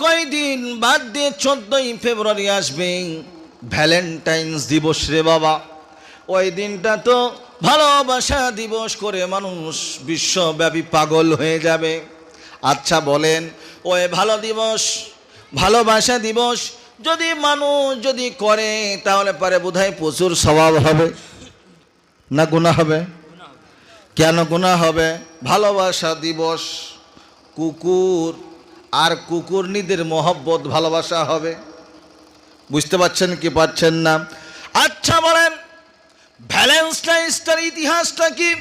কয়দিন বাদ দিয়ে 14ই ফেব্রুয়ারি আসবে ভ্যালেন্টাইন্স দিবস রে বাবা। ওই দিনটা তো ভালোবাসা দিবস করে মানুষ বিশ্বব্যাপী পাগল হয়ে যাবে। আচ্ছা বলেন, ওই ভালোবাসা দিবস যদি মানুষ যদি করে তাহলে পারে বোধহয় প্রচুর স্বভাব হবে না গুনাহ হবে? কেন গুনাহ হবে? ভালোবাসা দিবস কুকুর আর কুকুরনিদের মহব্বত ভালোবাসা হবে। বুঝতে পারছেন কি পারছেন না? আচ্ছা বলেন, ভ্যালেন্টাইন্সটার ইতিহাসটা কি?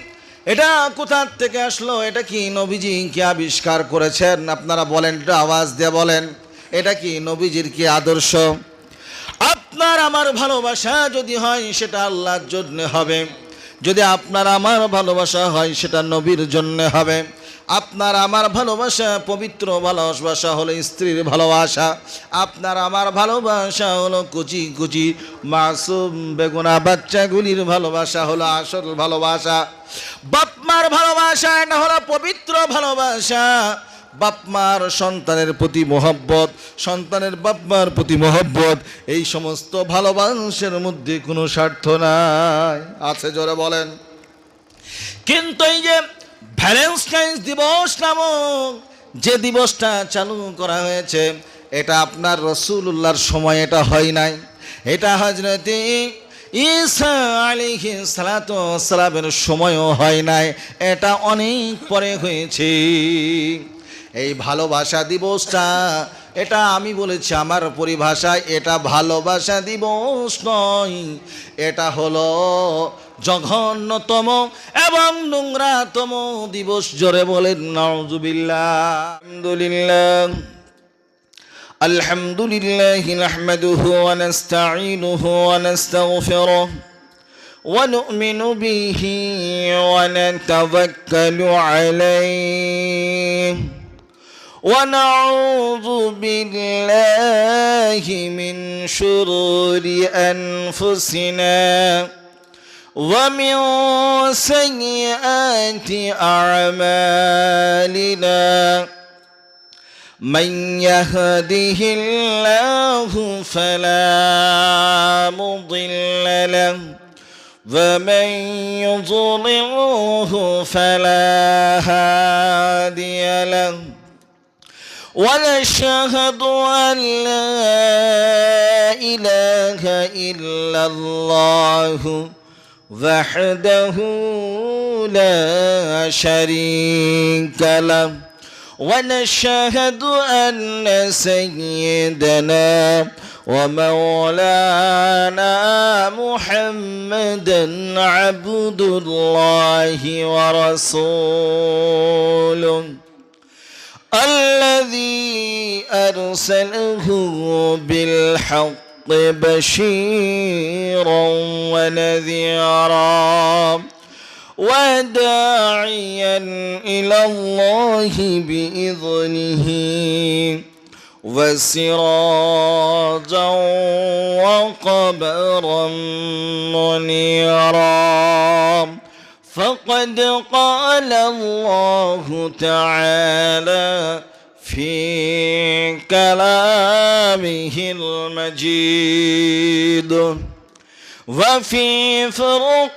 এটা কোথা থেকে আসলো? এটা কি নবীজি কি আবিষ্কার করেছেন? আপনারা বলেন, একটু আওয়াজ দিয়ে বলেন, এটা কি নবীজির কি আদর্শ? আপনার আমার ভালোবাসা যদি হয় সেটা আল্লাহর জন্য হবে, যদি আপনার আমার ভালোবাসা হয় সেটা নবীর জন্য হবে। আপনার আমার ভালোবাসা পবিত্র ভালোবাসা হলো স্ত্রীর ভালোবাসা, আপনার আমার ভালোবাসা হলো কুচি কুচি মাসুম বেগুনা বাচ্চাগুলির ভালোবাসা হলো আসল ভালোবাসা। বাপমার ভালোবাসা এটা হলো পবিত্র ভালোবাসা। বাপমার সন্তানের প্রতি মহব্বত, সন্তানের বাপমার প্রতি মহব্বত, এই সমস্ত ভালোবাসার মধ্যে কোনো স্বার্থ নাই। আছে জোরে বলেন। কিন্তু এই যে ভ্যালেন্টাইন্স দিবস নামক যে দিবসটা চালু করা হয়েছে, এটা আপনার রাসূলুল্লাহর সময় এটা হয় নাই, এটা হযরত ঈসা আলাইহিস সালাতু ওয়াস সালামের সময়ও হয় নাই, এটা অনেক পরে হয়েছে। এই ভালোবাসা দিবসটা, এটা আমি বলেছি আমার পরিভাষায়, এটা ভালোবাসা দিবস নয়, এটা হলো জঘন্যতম এবং নোংরাতম দিবস। জোরে বলেন নাউযুবিল্লাহ। আলহামদুলিল্লাহি নাহমাদুহু ওয়া নাস্তাঈনুহু ওয়া নাস্তাগফিরুহু ওয়া নু'মিনু বিহি ওয়া নাতাওয়াক্কালু আলাইহি ونعوذ بالله من شرور أنفسنا ومن سيئات أعمالنا من يهده الله فلا مضل له ومن يضلله فلا هادي له ونشهد أن لا إله إلا الله وحده لا شريك له ونشهد أن سيدنا ومولانا محمدا عبد الله ورسوله الذي أرسله بالحق بشيرا ونذيرا وداعيا إلى الله بإذنه وسراجا وقمرا منيرا. فقد قال الله تعالى في كلامه المجيد وفي فرقان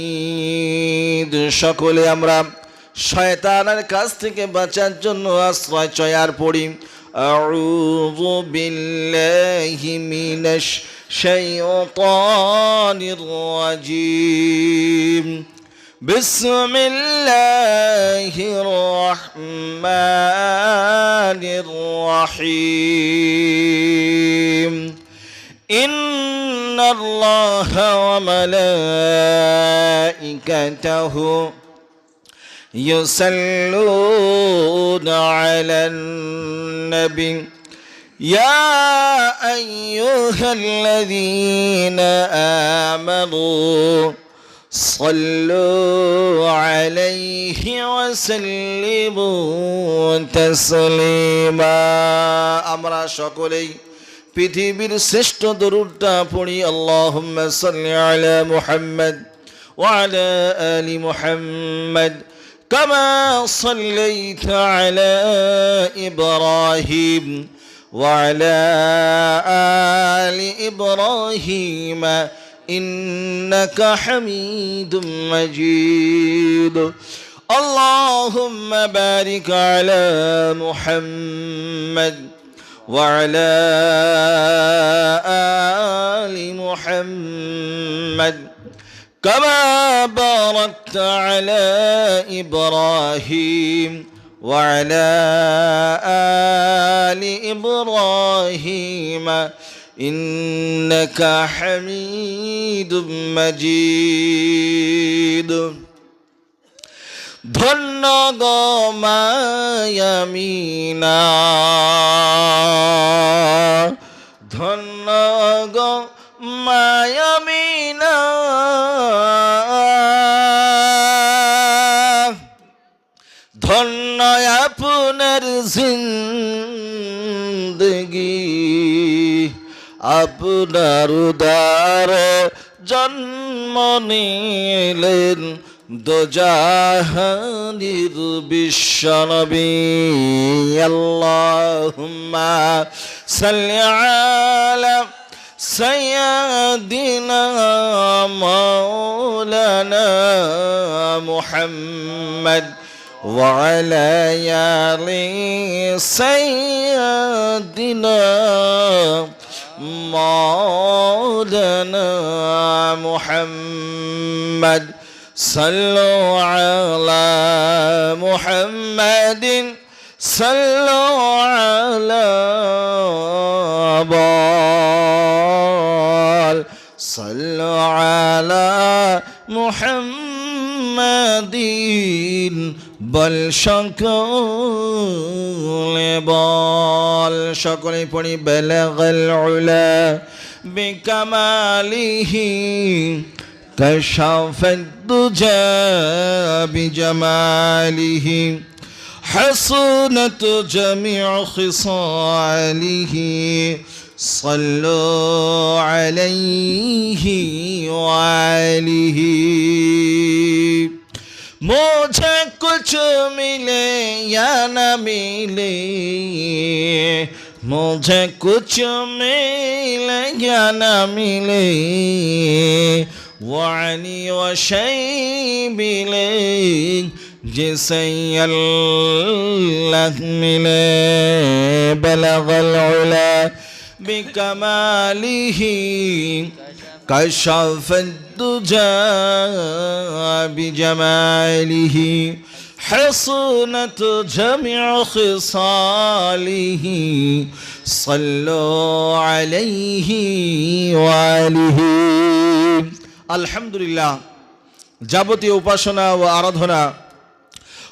الحميد. সকলে আমরা শয়তানের কাছ থেকে বাঁচার জন্য আশ্রয় চয়ার পড়ি। আউযু বিল্লাহি মিনাশ শাইতানির রাজিম। বিসমিল্লাহির রহমানির রহিম। ইন্নাল্লাহা ওয়া মালাইকাতাহু يصلون على النبي يا أيها الذين آمنوا صلوا عليه وسلموا تسليما. আমরা সকলেই পৃথিবীর শ্রেষ্ঠ দরুদটা পড়ি। আল্লাহুম্মা সাল্লি আলা মুহাম্মদ ওয়া আলা আলি মুহাম্মদ كما صليت على إبراهيم وعلى آل إبراهيم إنك حميد مجيد اللهم بارك على محمد وعلى آل محمد كما باركت على إبراهيم وعلى آل إبراهيم إنك حميد مجيد ধন্য গো মায়ামিনা ধন্য গো মায়ামিনা ধন্য আপনার জিন্দগি আপনার উদার জন্ম নিলেন দোজাহানির বিশ্বনবী আল্লাহুম্মা সাল্লি আলা সাইয়্যিদিনা মাওলানা মুহাম্মদ ওয়া আলা আলি সাইয়্যিদিনা মাওলানা মুহাম্মদ صلوا على محمد صلوا على بال صلوا على محمد بل شكل بال شكل پڑی بلغ العلا بكماله كشف الدجى بجماله حسنت جميع خصاله صلوا عليه وآله मुझे कुछ मिले या न मिले मुझे कुछ मिले या न मिले وعني وشيء بليك جسي الله ملي بلغ العلا بكماله كشف الدجى بجماله حصنت جميع خصاله صلوا عليه وآله আলহামদুলিল্লাহ যাবতীয় উপাসনা ও আরাধনা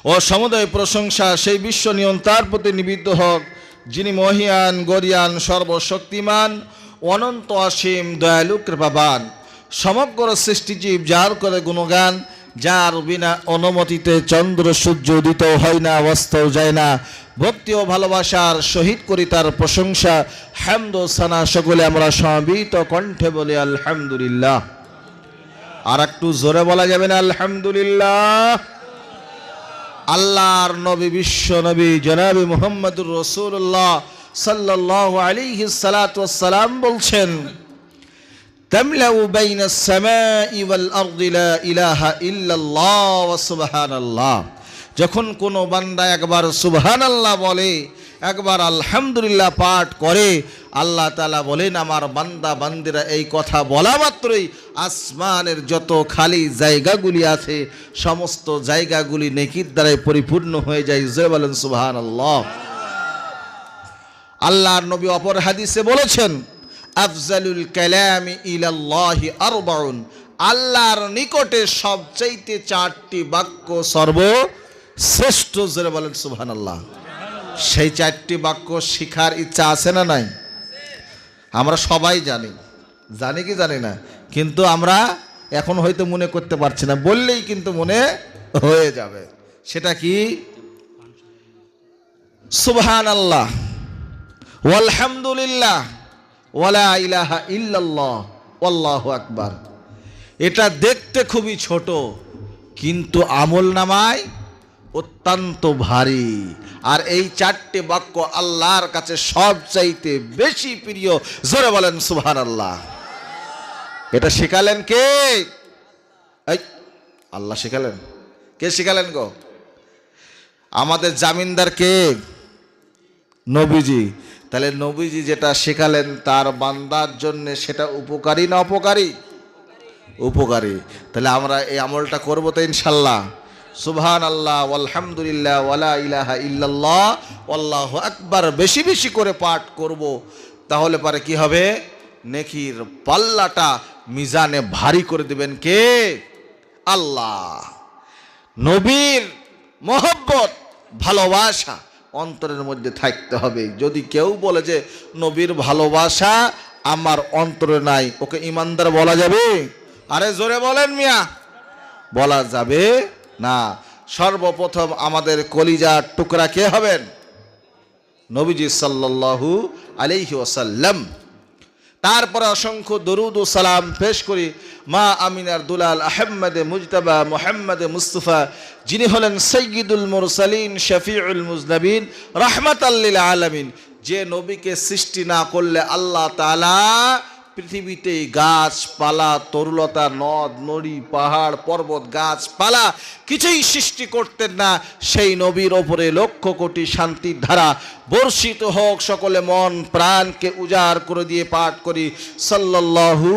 ও সমুদয় প্রশংসা সেই বিশ্ব নিয়ন্তার প্রতি নিবেদিত হোক যিনি মহিয়ান গরিয়ান সর্বশক্তিমান অনন্ত অসীম দয়ালু কৃপাবান সমগ্র সৃষ্টিজীব যার করে গুণগান যার বিনা অনুমতিতে চন্দ্র সূর্য উদিত হয় না অস্তও যায় না ভক্তি ও ভালোবাসার সহিত করি তার প্রশংসা হামদ ও সানা সকলে আমরা সমবেত কণ্ঠে বলি আলহামদুলিল্লাহ আর একটু জোরে বলা যাবে না আলহামদুলিল্লাহ আল্লাহর নবী বিশ্ব নবী জনাবে মুহাম্মদুর রাসূলুল্লাহ সাল্লাল্লাহু আলাইহি সাল্লাতু ওয়াসসালাম বলছেন তামলাউ বাইনাস সামাই ওয়াল আরদি লা ইলাহা ইল্লাল্লাহ ওয়া সুবহানাল্লাহ যখন কোনো বান্দা একবার সুবহানাল্লাহ বলে একবার আলহামদুলিল্লাহ পাঠ করে আল্লাহ তাআলা বলেন আমার বান্দা বান্দিরা এই কথা বলা মাত্রই আসমানের যত খালি জায়গাগুলি আছে সমস্ত জায়গাগুলি নেকির দ্বারাই পরিপূর্ণ হয়ে যায় জয় বলেন সুবহানাল্লাহ আল্লাহর নবী অপর হাদিসে বলেছেন আফজালুল কালামি ইলাল্লাহি আরবাউন আল্লাহর নিকটে সবচাইতে চারটি বাক্য সর্বশ্রেষ্ঠ জয় বলেন সুবহানাল্লাহ সেই চারটি বাক্য শিখার ইচ্ছা আছে না নাই আমরা সবাই জানি জানি কি জানি না কিন্তু আমরা এখন হয়তো মনে করতে পারছি না বললেই কিন্তু মনে হয়ে যাবে সেটা কি সুবহানাল্লাহ ওয়ালহামদুলিল্লাহ ওয়ালা ইলাহা ইল্লাল্লাহ আল্লাহু আকবার এটা দেখতে খুবই ছোট কিন্তু আমল নামায় অত্যন্ত ভারী। আর এই চারটে বাক্য আল্লাহর কাছে সবচাইতে বেশি প্রিয়। জোরে বলেন সুবহানাল্লাহ। এটা শিখালেন কে? এই আল্লাহ শিখালেন। কে শিখালেন গো? আমাদের জামিনদার কে? নবীজি। তাহলে নবীজি যেটা শেখালেন তার বান্দার জন্য সেটা উপকারী না অপকারী? উপকারী। তাহলে আমরা এই আমলটা করবো তো ইনশাল্লাহ। সুবহানাল্লাহ আলহামদুলিল্লাহ ওয়ালা ইলাহা ইল্লাল্লাহ আল্লাহু আকবার বেশি বেশি করে পাঠ করব। তাহলে পরে কি হবে? নেকির পাল্লাটা মিজানে ভারী করে দিবেন কে? আল্লাহ। নবীর মহব্বত ভালোবাসা অন্তরের মধ্যে থাকতে হবে। যদি কেউ বলে যে নবীর ভালোবাসা আমার অন্তরে নাই, ওকে ইমানদার বলা যাবে? আরে জোরে বলেন মিয়া, বলা যাবে না। সর্বপ্রথম আমাদের কলিজার টুকরা কে হবেন? নবীজি সাল্লাল্লাহু আলাইহি ওয়াসাল্লাম। তারপরে অসংখ্য দরুদ ও সালাম পেশ করি মা আমিনার দুলাল আহমদে মুজতাবা মুহাম্মদে মুস্তাফা, যিনি হলেন সাইয়্যিদুল মুরসালিন শফিউল মুজনবিন রাহমাতাল লিল আলামিন। যে নবীকে সৃষ্টি না করলে আল্লাহ তাআলা পৃথিবীতে গাছপালা, তরুলতা, নদ নদী, পাহাড় পর্বত, গাছপালা কিছুই সৃষ্টি করতেন না। সেই নবীর ওপরে লক্ষ কোটি শান্তির ধারা বর্ষিত হোক। সকলে মন প্রাণকে উজাড় করে দিয়ে পাঠ করি সাল্লাল্লাহু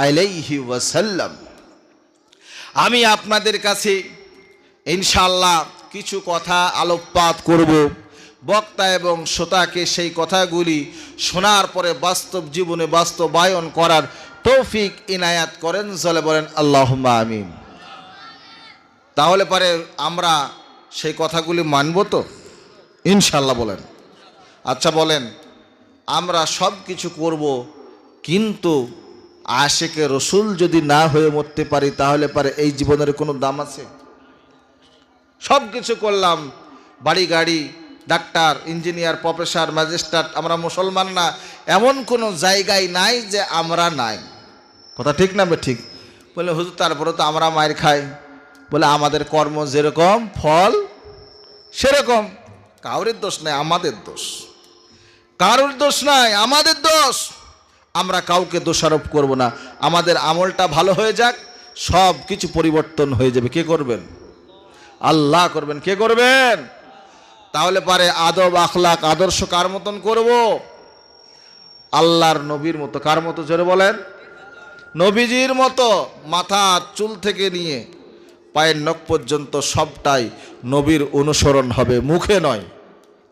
আলাইহি ওয়াসাল্লাম। আমি আপনাদের কাছে ইনশাআল্লাহ কিছু কথা আলোকপাত করব। বক্তা এবং শ্রোতাকে সেই কথাগুলি শোনার পরে বাস্তব জীবনে বাস্তবায়ন করার তৌফিক ইনায়াত করেন। চলে বলেন আল্লাহুম্মা আমিন। তাহলে পরে আমরা সেই কথাগুলি মানব তো ইনশাআল্লাহ? বলেন। আচ্ছা বলেন, আমরা সব কিছু করব, কিন্তু আশিকে রসুল যদি না হয়ে মরতে পারি তাহলে পরে এই জীবনের কোনো দাম আছে? সব কিছু করলাম, বাড়ি গাড়ি, ডাক্তার, ইঞ্জিনিয়ার, প্রফেসর, ম্যাজিস্ট্রেট, আমরা মুসলমান না এমন কোনো জায়গায় নাই যে আমরা নাই। কথা ঠিক না? ঠিক। বলে হুজুর তারপরে তো আমরা মায়ের খাই। বলে আমাদের কর্ম যেরকম ফল সেরকম। কারোর দোষ নাই, আমাদের দোষ। কারোর দোষ নাই, আমাদের দোষ। আমরা কাউকে দোষারোপ করব না। আমাদের আমলটা ভালো হয়ে যাক, সব কিছু পরিবর্তন হয়ে যাবে। কে করবেন? আল্লাহ করবেন। কে করবেন? তাহলে পারে আদব আখলাক আদর্শ কার মতন করব? আল্লাহর নবীর মতো। কার মতো? জোরে বলেন। নবীজির মতো। মাথার চুল থেকে নিয়ে পায়ের নখ পর্যন্ত সবটাই নবীর অনুসরণ হবে। মুখে নয়,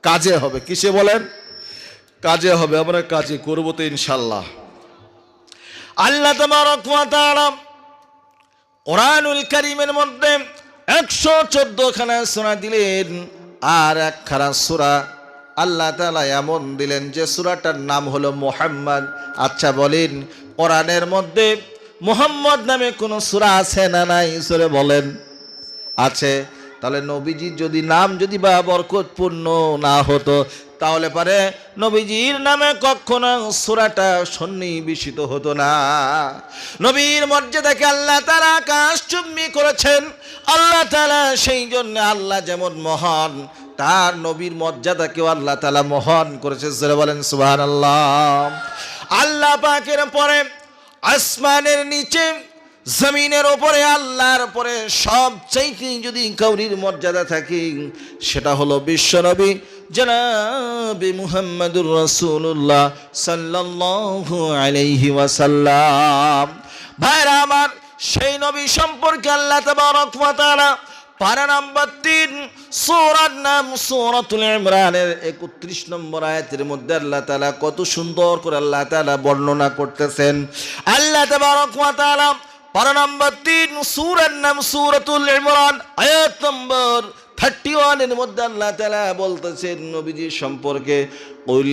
কাজে হবে। কিসে বলেন? কাজে হবে। আমরা কাজে করব তো ইনশাআল্লাহ। আল্লাহ তাবারক ওয়া তাআলা কুরআনুল কারীমের মধ্যে 114 খানা সূরা দিলেন, আর একখানা সূরা আল্লাহ তাআলা এমন দিলেন যে সূরাটার নাম হলো মুহাম্মদ। আচ্ছা বলেন, কোরআনের মধ্যে মুহাম্মদ নামে কোন সূরা আছে না নাই? সূরা বলেন। আছে। তাহলে নবীজির যদি নাম যদি বা বরকতপূর্ণ না হতো তাহলে পারে নবীজির নামে কখনো সূরাটা সন্নিবেশিত হতো না। নবীর মর্যাদাকে আল্লাহ তাআলা আকাশচুম্বী করেছেন। আল্লাহ তাআলা সেই জন্য আল্লাহ যেমন মহান, তার নবীর মর্যাদাকেও আল্লাহ তাআলা মহান করেছে। জোরে বলেন সুবহানাল্লাহ। আল্লাহ পাকের পরে আসমানের নিচে জমিনের ওপরে আল্লাহর পরে সবচাইতে যদি কাউরির মর্যাদা থাকে সেটা হলো বিশ্বনবী জনাবে মুহাম্মদুর রাসূলুল্লাহ সাল্লাল্লাহু আলাইহি ওয়াসাল্লাম। ভাইরা আমার, সেই নবী সম্পর্কে আল্লাহ তাবারক ওয়া তাআলা পারা নাম্বার 3 সূরার নাম সূরাতুল ইমরানের 31 নম্বর আয়াতের মধ্যে আল্লাহ তাআলা কত সুন্দর করে আল্লাহ তাআলা বর্ণনা করতেছেন। আল্লাহ তাবারক ওয়া তাআলা পারা নাম্বার 3 সূরার নাম সূরাতুল ইমরান আয়াত নম্বর 31 এর মধ্যে আল্লাহ তাআলা বলতেছেন নবীজি সম্পর্কে, কুল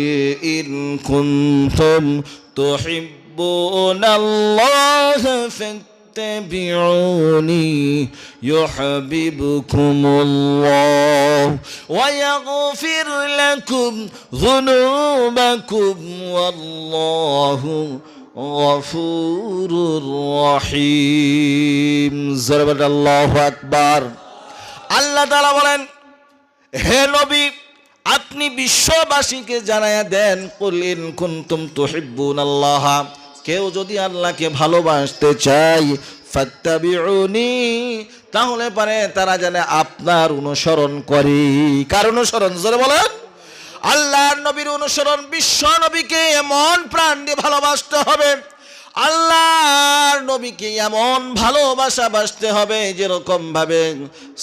ইন কুনতুম তুহিব্বুনাল্লাহ ফাত্তাবিউনি ইউহিব্বুকুমুল্লাহ ওয়া ইয়াগফির লাকুম যুনুবাকুম ওয়াল্লাহু গফুরুর রহিম। আল্লাহু আকবার। আল্লাহ তাআলা বলেন, হে নবী আপনি বিশ্ববাসীকে জানায়া দেন, কুল ইন কুনতুম তুহিব্বুনাল্লাহ, কেউ যদি আল্লাহকে ভালোবাসতে চায় ফাত্তাবিউনি, তাহলে পারে তারা যেন আপনার অনুসরণ করে। কার অনুসরণ? জোরে বলেন। আল্লাহর নবীর অনুসরণ। বিশ্ব নবীকে এমন প্রাণ দিয়ে ভালোবাসতে হবে, আল্লাহর নবীকে এমন ভালোবাসা বাসতে হবে যেরকম ভাবে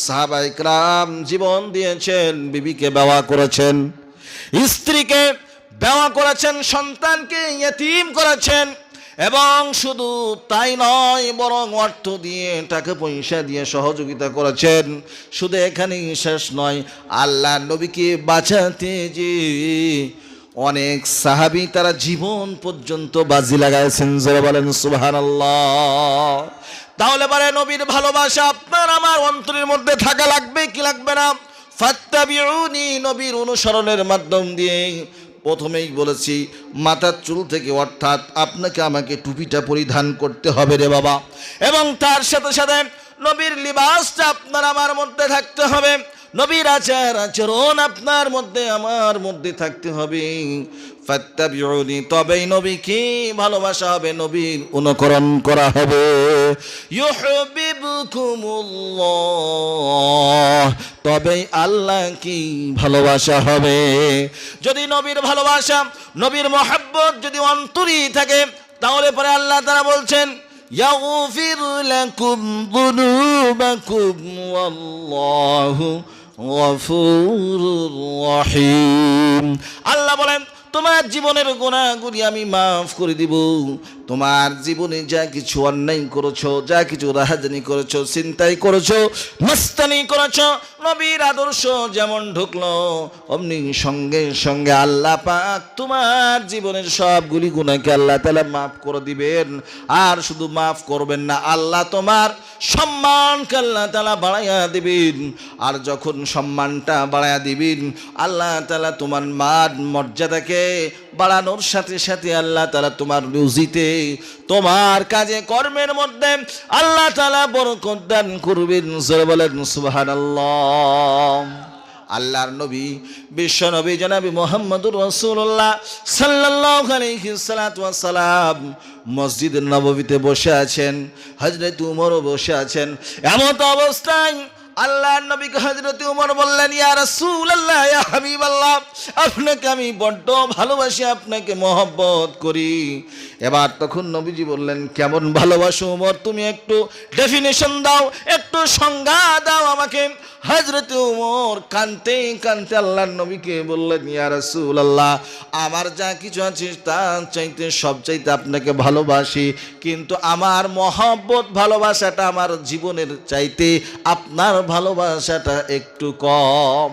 সাহাবায়ে কেরাম জীবন দিয়েছেন, বিবিকে বেওয়া করেছেন, স্ত্রীকে বেওয়া করেছেন, সন্তানকে ইয়েতিম করেছেন, এবং শুধু তাই নয় বরং অর্থ দিয়ে টাকা পয়সা দিয়ে সহযোগিতা করেছেন। শুধু এখানেই শেষ নয়, আল্লাহর নবীকে বাঁচাতে যে অনেক সাহাবী তারা জীবন পর্যন্ত বাজি লাগাইছেন। জোরে বলেন সুবহানাল্লাহ। তাহলে পারে নবীর ভালোবাসা আপনার আমার অন্তরের মধ্যে থাকা লাগবে কি লাগবে না? ফাত্তাবিউনি, নবীর অনুসরণের মাধ্যম দিয়ে প্রথমেই বলেছি মাথার চুল থেকে, অর্থাৎ আপনাকে আমাকে টুপিটা পরিধান করতে হবে রে বাবা, এবং তার সাথে সাথে নবীর লিবাসটা আপনার আমার মধ্যে থাকতে হবে, নবীর আচার আচরণ আপনার মধ্যে আমার মধ্যে থাকতে হবে। ফাত্তাবিউনি, তবেই নবীকে ভালোবাসা হবে, নবীর অনুকরণ করা হবে। ইউহিব্বুকুমুল্লাহ, তবেই আল্লাহ কি ভালোবাসা হবে। যদি নবীর ভালোবাসা, নবীর মহব্বত যদি অন্তরে থাকে, তাহলে পরে আল্লাহ তাআলা বলছেন ইয়াগফির লাকুম যুনুবাকুম ওয়াল্লাহু গফুরুর রহিম। আল্লাহ বলেন তোমার জীবনের গুনাহগুলি আমি মাফ করে দিব। তোমার জীবনে যা কিছু অন্যায় করেছো, যা কিছু রাহাজানি করেছো, চিন্তাই করেছো, মস্তানি করেছো, নবীর আদর্শ যেমন ঢুকলো অমনি সঙ্গে সঙ্গে আল্লাহ পাক তোমার জীবনের সবগুলি গুনাহকে আল্লাহ তাআলা মাফ করে দিবেন। আর শুধু মাফ করবেন না, আল্লাহ তোমার সম্মানকে আল্লাহ তাআলা বাড়াইয়া দিবেন। আর যখন সম্মানটা বাড়াইয়া দিবেন, আল্লাহ তাআলা তোমার মান মর্যাদাকে বাড়ানোর সাথে সাথে আল্লাহ তাআলা তোমার রুজিতে, তোমার কাজে কর্মের মধ্যে আল্লাহ তাআলা বরকত দান করবেন। জোরে বলেন সুবহানাল্লাহ। আল্লাহর নবী বিশ্ব নবী জনাবি মুহাম্মদুর রাসূলুল্লাহ সাল্লাল্লাহু আলাইহি ওয়াসাল্লাম মসজিদে নববীতে বসে আছেন, হযরত উমরও বসে আছেন। এমন অবস্থায় আল্লাহর নবীকে হযরত উমর বললেন, ইয়া রাসূলুল্লাহ, ইয়া হাবিবাল্লাহ, আপনাকে আমি বড্ড ভালোবাসি, আপনাকে মহব্বত করি। এবার তখন নবীজি বললেন, কেমন ভালোবাসো উমর, তুমি একটু ডেফিনেশন দাও, একটু সংজ্ঞা দাও আমাকে। হযরত উমর কাঁদতে কাঁদতে আল্লাহর নবীকে বললেন, ইয়া রাসূলুল্লাহ, আমার যা কিছু আছে তার চাইতে সব চাইতে আপনাকে ভালোবাসি, কিন্তু আমার মহব্বত ভালোবাসাটা আমার জীবনের চাইতে আপনার ভালোবাসাটা একটু কম।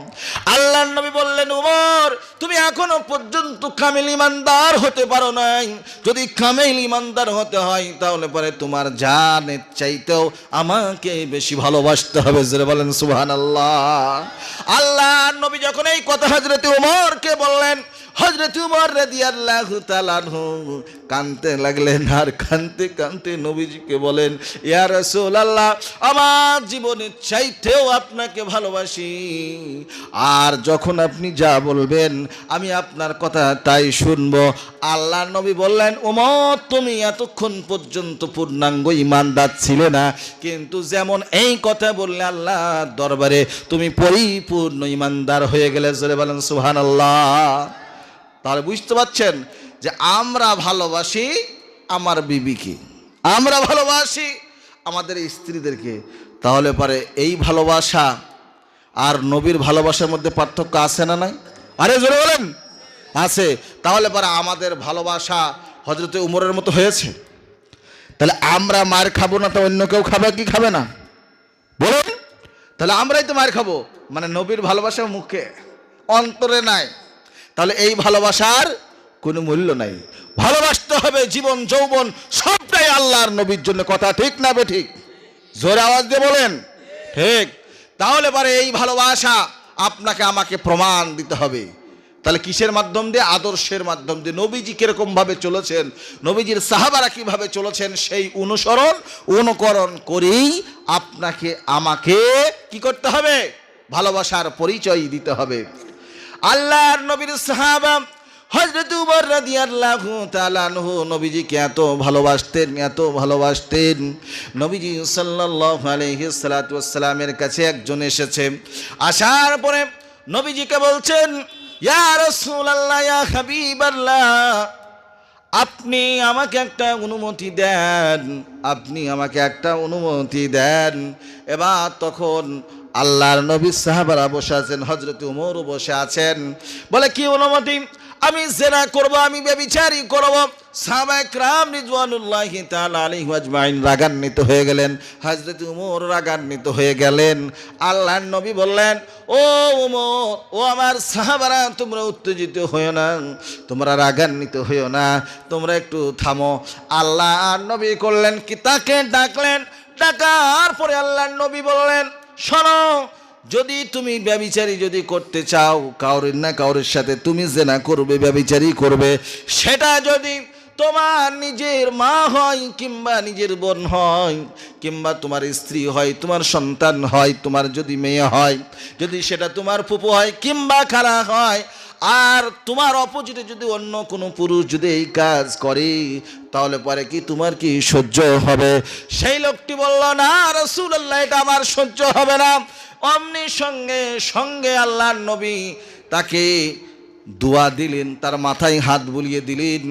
আল্লাহর নবী বললেন, উমর তুমি এখনো পর্যন্ত কামিল ইমানদার হতে পারো নাই। যদি কামিল ইমানদার হতে হয় তাহলে পরে তোমার জানের চাইতেও আমাকে বেশি ভালোবাসতে হবে। জোরে বলেন সুবহানাল্লাহ। আল্লাহর নবী যখন এই কথা হযরত উমরকে বললেন, হযরত উমর রাদিয়াল্লাহু তাআলা আনহু কাঁদতে লাগলেন। আর কাঁদতে কাঁদতে নবীজিকে বলেন, ইয়া রাসূলুল্লাহ, আমার জীবনের চাইতেও আপনাকে ভালোবাসি, আর যখন আপনি যা বলবেন আমি আপনার কথা তাই শুনবো। আল্লাহর নবী বললেন, উমর তুমি এতক্ষণ পর্যন্ত পূর্ণাঙ্গ ঈমানদার ছিলে না, কিন্তু যেমন এই কথা বললে আল্লাহর দরবারে তুমি পরিপূর্ণ ঈমানদার হয়ে গেলে। জোরে বলেন সুবহানাল্লাহ। তাহলে বুঝতে পারছেন যে আমরা ভালোবাসি আমার বিবিকে, আমরা ভালোবাসি আমাদের স্ত্রীদেরকে, তাহলে পরে এই ভালোবাসা আর নবীর ভালোবাসার মধ্যে পার্থক্য আছে না নাই? আরে জোরে বলেন আছে। তাহলে পরে আমাদের ভালোবাসা হযরত উমরের মতো হয়েছে। তাহলে আমরা মার খাবো না তো অন্য কেউ খাবে কি খাবে না বলুন? তাহলে আমরাই তো মার খাবো, মানে নবীর ভালোবাসা মুখে অন্তরে নাই, তাহলে এই ভালোবাসার কোনো মূল্য নাই। ভালোবাসতে হবে জীবন যৌবন সবটাই আল্লাহর নবীর জন্য। কথা ঠিক না বে ঠিক? জোরে আওয়াজ দিয়ে বলেন ঠিক। তাহলে পরে এই ভালোবাসা আপনাকে আমাকে প্রমাণ দিতে হবে। তাহলে কিসের মাধ্যম দিয়ে? আদর্শের মাধ্যম দিয়ে। নবীজি কিরকম ভাবে চলেছেন, নবীজির সাহাবারা কিভাবে চলেছেন, সেই অনুকরণ করেই আপনাকে আমাকে কি করতে হবে? ভালোবাসার পরিচয় দিতে হবে। আল্লাহর নবীর সাহাবা হযরত উমর রাদিয়াল্লাহু তাআলা আনহু নবীজিকে এত ভালোবাসতেন। নবীজি সাল্লাল্লাহু আলাইহি ওয়াসাল্লামের কাছে একজন এসেছে। আসার পরে নবীজিকে বলছেন, ইয়া রাসূলুল্লাহ, ইয়া হাবিবাল্লাহ, আপনি আমাকে একটা অনুমতি দেন। এবার তখন আল্লাহর নবী সাহাবারা বসে আছেন, হযরত উমরও বসে আছেন। বলে, কি অনুমতি? আমি জিনা করব, আমি ব্যভিচারী করব। সাহাবায়ে কেরাম রিজওয়ানুল্লাহি তাআলা আলাইহিম আজমাইন রাগান্বিত হয়ে গেলেন। হযরত উমর রাগান্বিত হয়ে গেলেন। আল্লাহর নবী বললেন, ও উমর, ও আমার সাহাবারা, তোমরা উত্তেজিত হইও না, তোমরা রাগান্বিত হইও না, তোমরা একটু থামো। আল্লাহর নবী করলেন কি? তাকে ডাকলেন। ডাকার পরে আল্লাহর নবী বললেন, শোনো, যদি তুমি ব্যভিচারী যদি করতে চাও, কাউরের না কাউরের সাথে তুমি জিনা করবে, ব্যভিচারী করবে, সেটা যদি তোমার নিজের মা হয়, কিংবা নিজের বোন হয়, কিংবা তোমার স্ত্রী হয়, তোমার সন্তান হয়, তোমার যদি মেয়ে হয়, যদি সেটা তোমার ফুপু হয় কিংবা খালা হয়, আর তোমার অপোজিটে যদি অন্য কোনো পুরুষ যদি এই কাজ করে, তাহলে পরে কি তোমার কি সহ্য হবে? সেই লোকটি বলল, না রাসূলুল্লাহ, এটা আমার সহ্য হবে না। অমনি সঙ্গে সঙ্গে আল্লাহর নবী তাকে দোয়া দিলেন, তার মাথায় হাত বুলিয়ে দিলেন।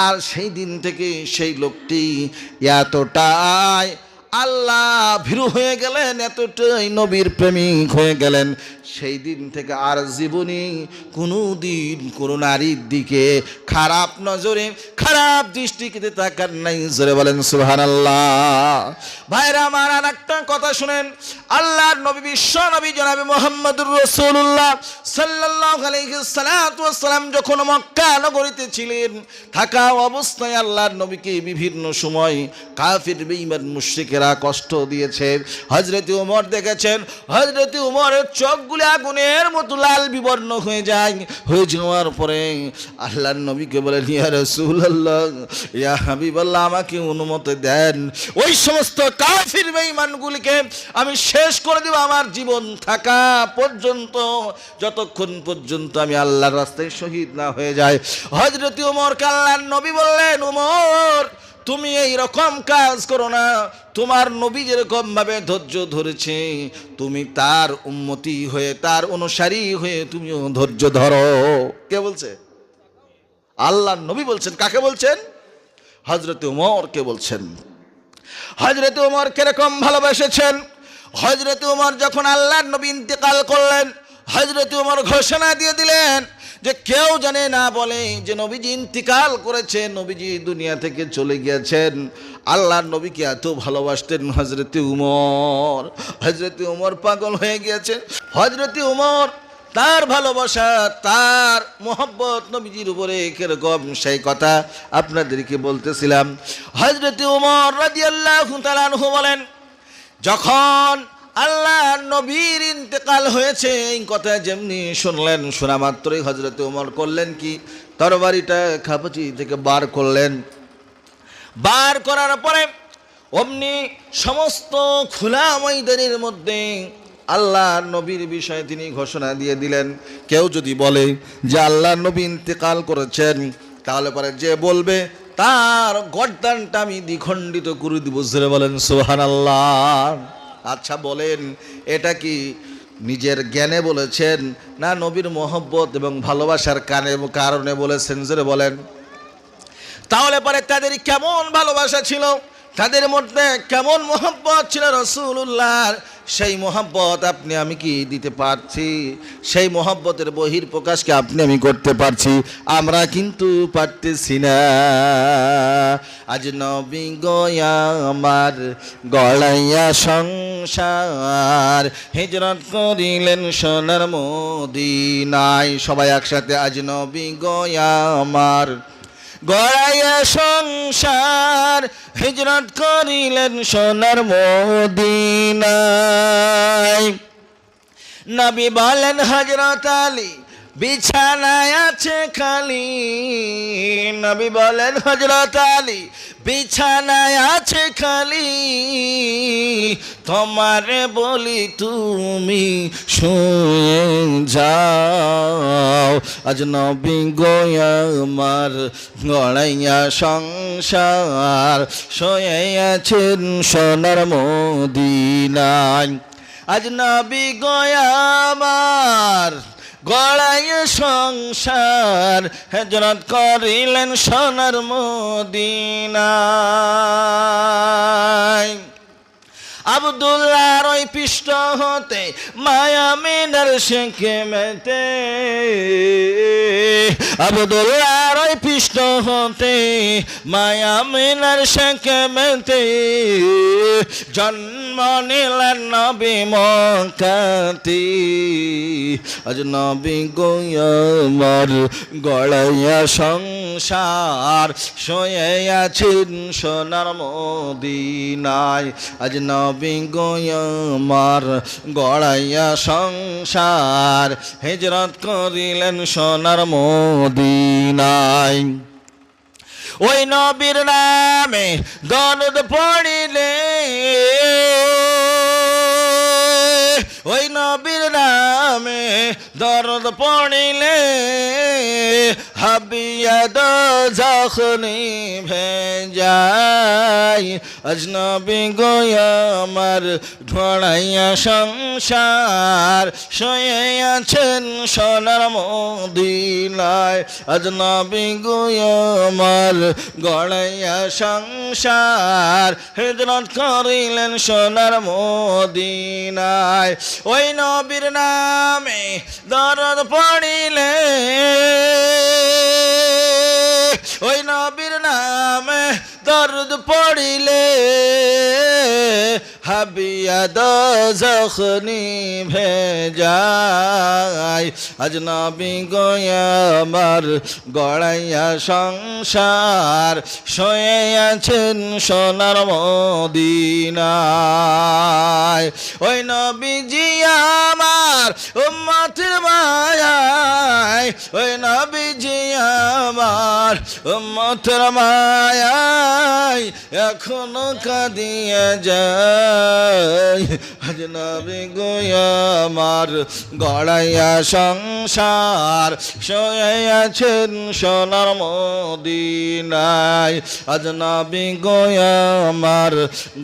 আর সেই দিন থেকে সেই লোকটি এতটাই আল্লাহ ভীরু হয়ে গেলেন, এতটাই নবীর প্রেমিক হয়ে গেলেন, সেই দিন থেকে আর জীবনে কোনো দিন কোনো নারীর দিকে খারাপ নজরে, খারাপ দৃষ্টিতে তাকান নাই। জোরে বলেন সুবহানাল্লাহ। ভাইরা আমার, আর একটা কথা শুনেন। আল্লাহর নবী, বিশ্ব নবী জনাবে মুহাম্মদুর রাসূলুল্লাহ সাল্লাল্লাহু আলাইহি ওয়াসাল্লাম যখন মক্কা নগরীতে ছিলেন, থাকা অবস্থায় আল্লাহর নবীকে বিভিন্ন সময় কাফির বেঈমান মুশরিকেরা কষ্ট দিয়েছে। হযরত ওমর দেখেছেন, হযরত ওমরের চোখগুলো আগুনের মতো লাল বিবর্ণ হয়ে যায়। হয়ে যাওয়ার পরে আল্লাহর নবীকে বলেন, ইয়া রাসূলুল্লাহ, ইয়া হাবিবাল্লাহ, আমাকে অনুমতি দেন, ওই সমস্ত কাফির বেঈমানগুলিকে আমি শেষ করে দেব আমার জীবন থাকা পর্যন্ত, যতক্ষণ পর্যন্ত আমি আল্লাহর রাস্তায় শহীদ না হয়ে যায়। হযরত ওমরকে আল্লাহর নবী বললেন, ওমর, তুমি এই রকম কাজ করো না, তোমার নবী যেরকম ভাবে ধৈর্য ধরেছে, তুমি তার উম্মতি হয়ে, তার অনুসারী হয়ে তুমিও ধৈর্য ধরো। কে বলছে? আল্লাহর নবী বলছেন। কাকে বলছেন? হযরত ওমরকে বলছেন। হযরত ওমর কিরকম ভালোবেসেছেন? হযরত ওমর যখন আল্লাহর নবী ইন্তেকাল করলেন, হযরত ওমর ঘোষণা দিয়ে দিলেন যে কেউ জানে না বলে যে নবীজি ইন্তেকাল করেছেন, নবীজি দুনিয়া থেকে চলে গিয়েছেন। আল্লাহর নবীকে এত ভালোবাসতেন হযরত ওমর। হযরত ওমর পাগল হয়ে গিয়েছেন। হযরত ওমর তার ভালোবাসা, তার মোহব্বত নবীজির উপরে কিরকম, সেই কথা আপনাদেরকে বলতেছিলাম। হযরত ওমর রাদিয়াল্লাহু তাআলা আনহু বলেন, যখন আল্লাহর নবীর ইন্তেকাল হয়েছে, এই কথা যেমনি শুনলেন, শোনা মাত্রই হযরত ওমর করলেন কি? তরবারিটা খাপচি থেকে বার করলেন। বার করার পরে অমনি সমস্ত খোলা ময়দানের মধ্যে আল্লাহর নবীর বিষয়ে তিনি ঘোষণা দিয়ে দিলেন। কেউ যদি বলে যে আল্লাহর নবী ইন্তেকাল করেছেন, তাহলে পরে যে বলবে তার গর্দানটা আমি দ্বিখণ্ডিত করে দিব। জোরে বলেন সুবহানাল্লাহ। আচ্ছা বলেন, এটা কি নিজের জ্ঞানে বলেছেন, না নবীর মহব্বত এবং ভালোবাসার কারণে বলেছেন? জোরে বলেন। তাহলে পরে তাদের কেমন ভালোবাসা ছিল, তাদের মধ্যে কেমন মহব্বত ছিল রাসূলুল্লাহর, সেই মহব্বত আপনি আমি কি দিতে পারছি? সেই মহব্বতের বহির প্রকাশকে আপনি আমি করতে পারছি? আমরা কিন্তু পারতেছি না। আজ নবী গয়া আমার গড়াইয়া সংসার, হিজরত করিলেন সোনার মদিনায়। সবাই একসাথে, আজ নবী গয়া আমার গড়াইয়া সংসার, হিজরত করিলেন সোনার মদিনায়। নবী বলেন, হযরত আলী বিছানায় আছে খালি, নবী বলেন হযরত আলী বিছানায় আছে খালি, তোমারে বলি তুমি শুয়ে যাও। আজ নবী গো আমার গড়াইয়া সংসার, শুয়ে আছেন সোনার মদিনায়। আজ নবী গো আমার গড়াইয়া সংসার, হিজরত করিলেন সোনার মদিনায়। আব্দুল্লাহর ওই পৃষ্ঠ হতে মায়া মিনার শেখে মেতে, আব্দুল্লাহর ওই পৃষ্ঠ হতে মায়া মিনার শেখে মেতে, জন্ম নিলেন নবী মক্কাতে। আজ নবী গো আমার গড়াইয়া সংসার, শুয়ে আছেন সোনার মদিনায়। আজ নবী গো আমার গড়াইয়া সংসার, হিজরত করিলেন সোনার মদিনায়। ওই নবীর নামে দরুদ পড়িলে, ওই নবীর নামে দরুদ পড়িলে, হাবিয়া দোজখ নিভে যায়। আজ নবী গো আমার গড়াইয়া সংসার, শুয়ে আছেন সোনার মদিনায়। আজ নবী গো আমার গড়াইয়া সংসার, হিজরত করিলেন সোনার মদিনায়। ওই নবীর নামে দরুদ পড়িলে, ওই নবীর নামে দরুদ পড়িলে, হাবিয়া দোজখ নিভে যায়। আজ নবী গো আমার গড়াইয়া সংসার, শুয়ে আছেন সোনার মদিনায়। ওই নবীজি আমার উম্মতের মায়ায়, ওই নবীজি আমার উম্মতের মায়ায়, এখনো কাঁদিয়া যায়। আজ নবী গো আমার গড়াইয়া সংসার, শুয়ে আছেন সোনার মদিনায়। আজ নবী গো আমার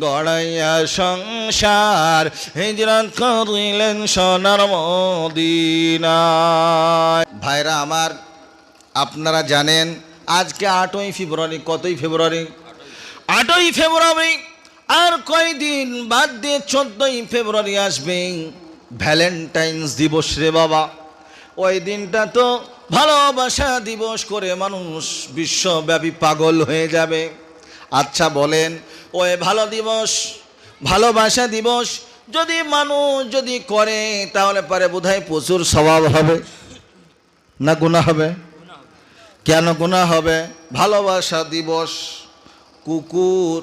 গড়াইয়া সংসার, হিজরত করিলেন সোনার মদিনায়। ভাইরা আমার, আপনারা জানেন আজকে 8ই ফেব্রুয়ারি। কতই ফেব্রুয়ারি? 8ই ফেব্রুয়ারি। আর কয়দিন বাদ দিয়ে 14ই ফেব্রুয়ারি আসবে, ভ্যালেন্টাইন্স দিবস রে বাবা। ওই দিনটা তো ভালোবাসা দিবস করে মানুষ বিশ্বব্যাপী পাগল হয়ে যাবে। আচ্ছা বলেন, ওই ভালোবাসা দিবস যদি মানুষ যদি করে, তাহলে পারে বোধহয় প্রচুর স্বভাব হবে না গুনাহ হবে? কেন গুনাহ হবে? ভালোবাসা দিবস, কুকুর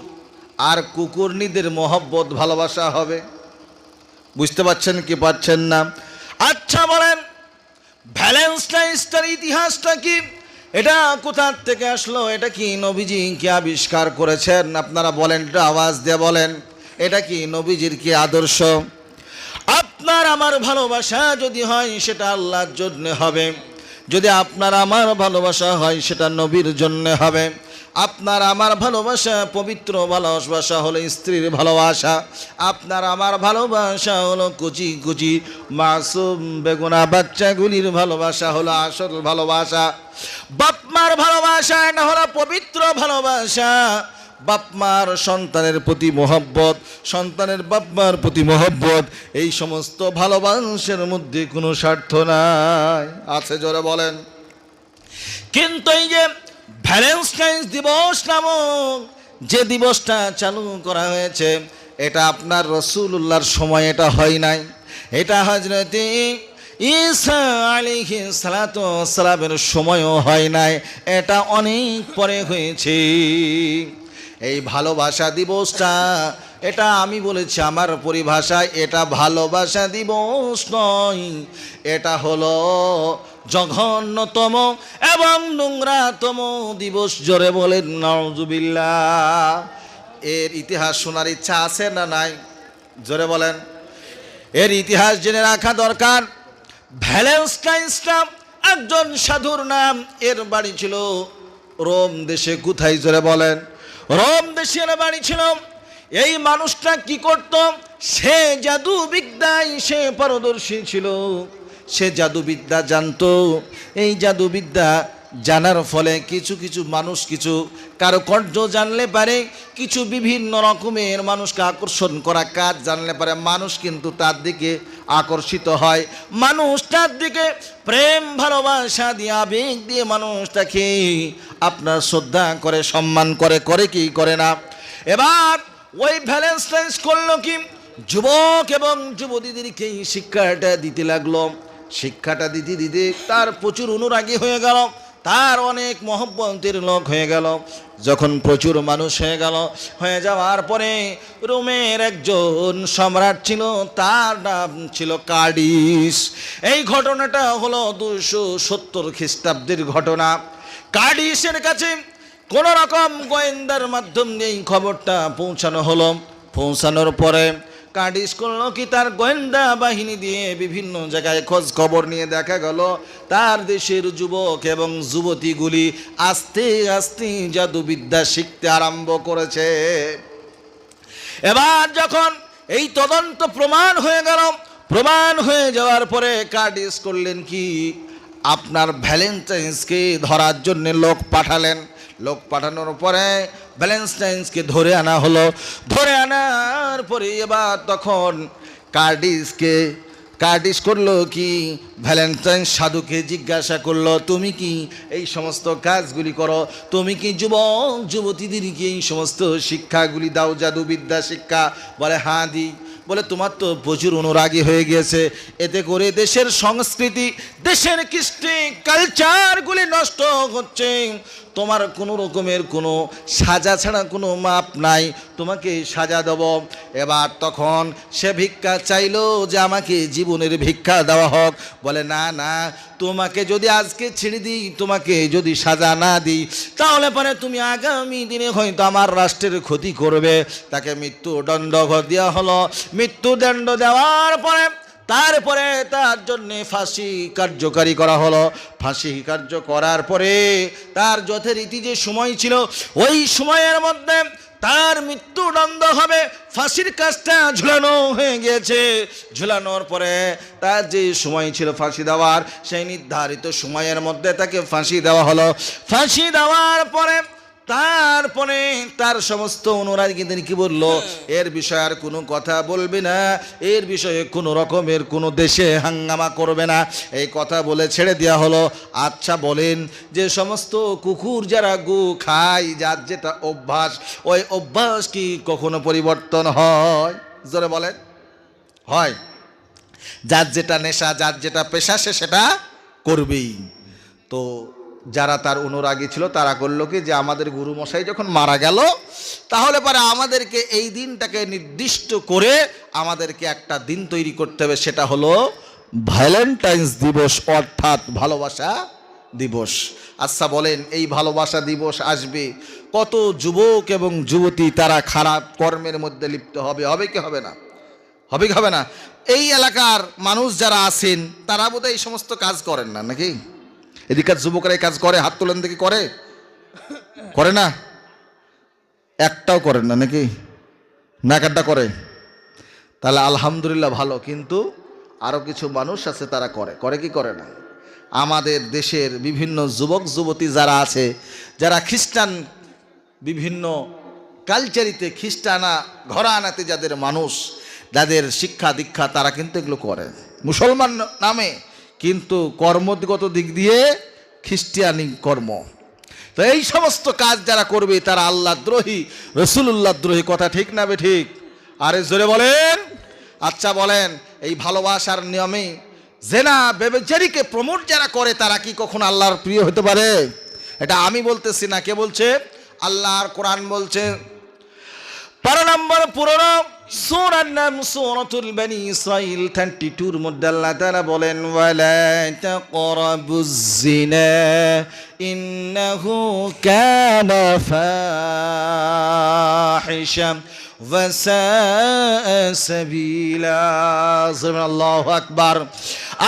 আর কুকুরনিদের মহব্বত ভালোবাসা হবে। বুঝতে পারছেন কি পারছেন না? আচ্ছা বলেন, ভ্যালেন্টাইন্সটার ইতিহাসটা কি? এটা কোথা থেকে আসলো? এটা কি নবীজি কি আবিষ্কার করেছেন? আপনারা বলেন, একটু আওয়াজ দিয়ে বলেন, এটা কি নবীজির কি আদর্শ? আপনার আমার ভালোবাসা যদি হয় সেটা আল্লাহর জন্য হবে, যদি আপনার আমার ভালোবাসা হয় সেটা নবীর জন্য হবে। আপনার আমার ভালোবাসা, পবিত্র ভালোবাসা হলো স্ত্রীর ভালোবাসা। আপনার আমার ভালোবাসা হলো কুচি কুচি মাসুম বেগুনা বাচ্চাগুলির ভালোবাসা হলো আসল ভালোবাসা। বাপমার ভালোবাসা এটা হলো পবিত্র ভালোবাসা। বাপমার সন্তানের প্রতি মহব্বত, সন্তানের বাপমার প্রতি মহব্বত, এই সমস্ত ভালোবাসার মধ্যে কোনো স্বার্থ নাই। আছে জোরে বলেন। কিন্তু এই যে ভ্যালেন্টাইন্স দিবস নামক যে দিবসটা চালু করা হয়েছে, এটা আপনার রাসূলুল্লাহর সময় এটা হয় নাই। এটা হযরত ঈসা আলাইহিস সালাতু ওয়াস সালামের সময়ও হয় নাই, এটা অনেক পরে হয়েছে। এই ভালোবাসা দিবসটা, এটা আমি বলেছি আমার পরিভাষায়, এটা ভালোবাসা দিবস নয়, এটা হলো জঘন্যতম এবং নোংরাতম দিবস। জোরে বলেন নাউজুবিল্লাহ। এর ইতিহাস শোনার ইচ্ছা আছে না নাই? জোরে বলেন। এর ইতিহাস জেনে রাখা দরকার। ভ্যালেন্টাইন্সটা একজন সাধুর নাম। এর বাড়ি ছিল রোম দেশে। কোথায়? জোরে বলেন। রোম দেশের বাড়ি ছিল। এই মানুষটা কি করত? সে জাদুবিদ্যায় সে পারদর্শী ছিল, সে জাদুবিদ্যা জানতো। এই জাদুবিদ্যা জানার ফলে কিছু কিছু মানুষ কিছু কারুকার্য জানলে পারে, কিছু বিভিন্ন রকমের মানুষকে আকর্ষণ করা কাজ জানলে পারে, মানুষ কিন্তু তার দিকে আকর্ষিত হয়, মানুষ তার দিকে প্রেম ভালোবাসা দিয়ে আবেগ দিয়ে মানুষটাকে আপনার শ্রদ্ধা করে সম্মান করে, করে কি করে না। এবার ওই ভ্যালেন্টাইন্স করলো কি, যুবক এবং যুবতীদেরকে শিক্ষাটা দিতে লাগলো। শিক্ষাটা দিতে দিতে তার প্রচুর অনুরাগী হয়ে গেল, তার অনেক মহব্বতের লোক হয়ে গেল। যখন প্রচুর মানুষ হয়ে গেল, হয়ে যাওয়ার পরে রোমের একজন সম্রাট ছিল, তার নাম ছিল কার্ডিস। এই ঘটনাটা হলো 270 খ্রিস্টাব্দের ঘটনা। কার্ডিসের কাছে কোনো রকম গোয়েন্দার মাধ্যম দিয়ে খবরটা পৌঁছানো হলো। পৌঁছানোর পরে কার্ডিস করলো কি, তার গোয়েন্দা বাহিনী দিয়ে বিভিন্ন জায়গায় খোঁজ খবর নিয়ে দেখা গেল তার দেশের যুবক এবং যুবতীগুলি আস্তে আস্তে জাদুবিদ্যা শিখতে আরম্ভ করেছে। এবার যখন এই তদন্ত প্রমাণ হয়ে গেল, প্রমাণ হয়ে যাওয়ার পরে কার্ডিস করলেন কি, আপনার ভ্যালেন্টাইন্সকে ধরার জন্য লোক পাঠালেন। লোক পাঠানোর পরে ভ্যালেন্টাইন্সকে ধরে আনা হলো। ধরে আনার পরে এবার তখন কার্ডিস করলো কি, ভ্যালেন্টাইন্স সাধুকে জিজ্ঞাসা করলো, তুমি কি এই সমস্ত কাজগুলি করো? তুমি কি যুবক যুবতীদেরকে এই সমস্ত শিক্ষাগুলি দাও, জাদুবিদ্যা শিক্ষা? বলে হ্যাঁ দিই। বলে তোমার তো প্রচুর অনুরাগী হয়ে গিয়েছে, এতে করে দেশের সংস্কৃতি, দেশের কৃষ্টি কালচারগুলি নষ্ট হচ্ছে, তোমার কোনো রকমের কোনো সাজা ছাড়া কোনো মাপ নাই, তোমাকে সাজা দেব। এবার তখন সে ভিক্ষা চাইলো যে আমাকে জীবনের ভিক্ষা দেওয়া হোক। বলে না না, তোমাকে যদি আজকে ছেড়ে দিই, তোমাকে যদি সাজা না দিই, তাহলে পরে তুমি আগামী দিনে হয়তো আমার রাষ্ট্রের ক্ষতি করবে। তাকে মৃত্যুদণ্ড দেওয়া হলো। মৃত্যুদণ্ড দেওয়ার পরে তারপরে তার জন্যে ফাঁসি কার্যকারী করা হলো। ফাঁসি কার্য করার পরে তার যথারীতি যে সময় ছিল, ওই সময়ের মধ্যে তার মৃত্যুদণ্ড হবে। ফাঁসির কাজটা ঝুলানো হয়ে গিয়েছে। ঝুলানোর পরে তার যে সময় ছিল ফাঁসি দেওয়ার, সেই নির্ধারিত সময়ের মধ্যে তাকে ফাঁসি দেওয়া হলো। ফাঁসি দেওয়ার পরে তারপরে তার সমস্ত অনুরাগীদের কি বললো, এর বিষয়ে আর কোনো কথা বলবে না, এর বিষয়ে কোনো রকমের কোনো দেশে হাঙ্গামা করবে না, এই কথা বলে ছেড়ে দেওয়া হলো। আচ্ছা বলেন, যে সমস্ত কুকুর যারা গু খায়, যার যেটা অভ্যাস, ওই অভ্যাস কি কখনো পরিবর্তন হয়? জোরে বলেন, হয়? যার যেটা নেশা, যার যেটা পেশা, সে সেটা করবেই। তো যারা তার অনুরাগী ছিল তারা করলো কি, যে আমাদের গুরুমশাই যখন মারা গেল, তাহলে পরে আমাদেরকে এই দিনটাকে নির্দিষ্ট করে আমাদেরকে একটা দিন তৈরি করতে হবে, সেটা হলো ভ্যালেন্টাইন্স দিবস, অর্থাৎ ভালোবাসা দিবস। আচ্ছা বলেন, এই ভালোবাসা দিবস আসবে, কত যুবক এবং যুবতী তারা খারাপ কর্মের মধ্যে লিপ্ত হবে? হবে কি হবে না? হবে কি হবে না? এই এলাকার মানুষ যারা আছেন তারা বোধহয় এই সমস্ত কাজ করেন না, নাকি? এদিকার যুবকরা এই কাজ করে? হাত তোলেন দেখি, করে? করে না? একটাও করেন না নাকি? না কাটটা করে? তাহলে আলহামদুলিল্লাহ ভালো। কিন্তু আরও কিছু মানুষ আছে তারা করে। করে কি করে না? আমাদের দেশের বিভিন্ন যুবক যুবতী যারা আছে, যারা খ্রিস্টান বিভিন্ন কালচারিতে, খ্রিস্টানা ঘরানাতে যাদের মানুষ, যাদের শিক্ষা দীক্ষা, তারা কিন্তু এগুলো করে মুসলমান নামে, কিন্তু কর্মগত দিক দিয়ে খ্রিস্টিয়ানি কর্ম। তো এই সমস্ত কাজ যারা করবে তারা আল্লাহ দ্রোহী, রসুল্লাহ দ্রোহী। কথা ঠিক না বে ঠিক? আরে জোরে বলেন। আচ্ছা বলেন, এই ভালোবাসার নিয়মে জেনা ব্যভিচারীকে প্রমোট যারা করে, তারা কি কখনো আল্লাহর প্রিয় হতে পারে? এটা আমি বলতেছি না, কে বলছে? আল্লাহর কোরআন বলছে 12 নম্বর পুরো সূরার নাম সূরাতুল বনি ইসরাইল 32 এর মধ্যে আল্লাহ তাআলা বলেন ওয়ালা তাকরাবুজ জিনা ইন্নাহু কানা ফাহিশা ওয়া সাআ সাবিলা। আল্লাহু আকবার।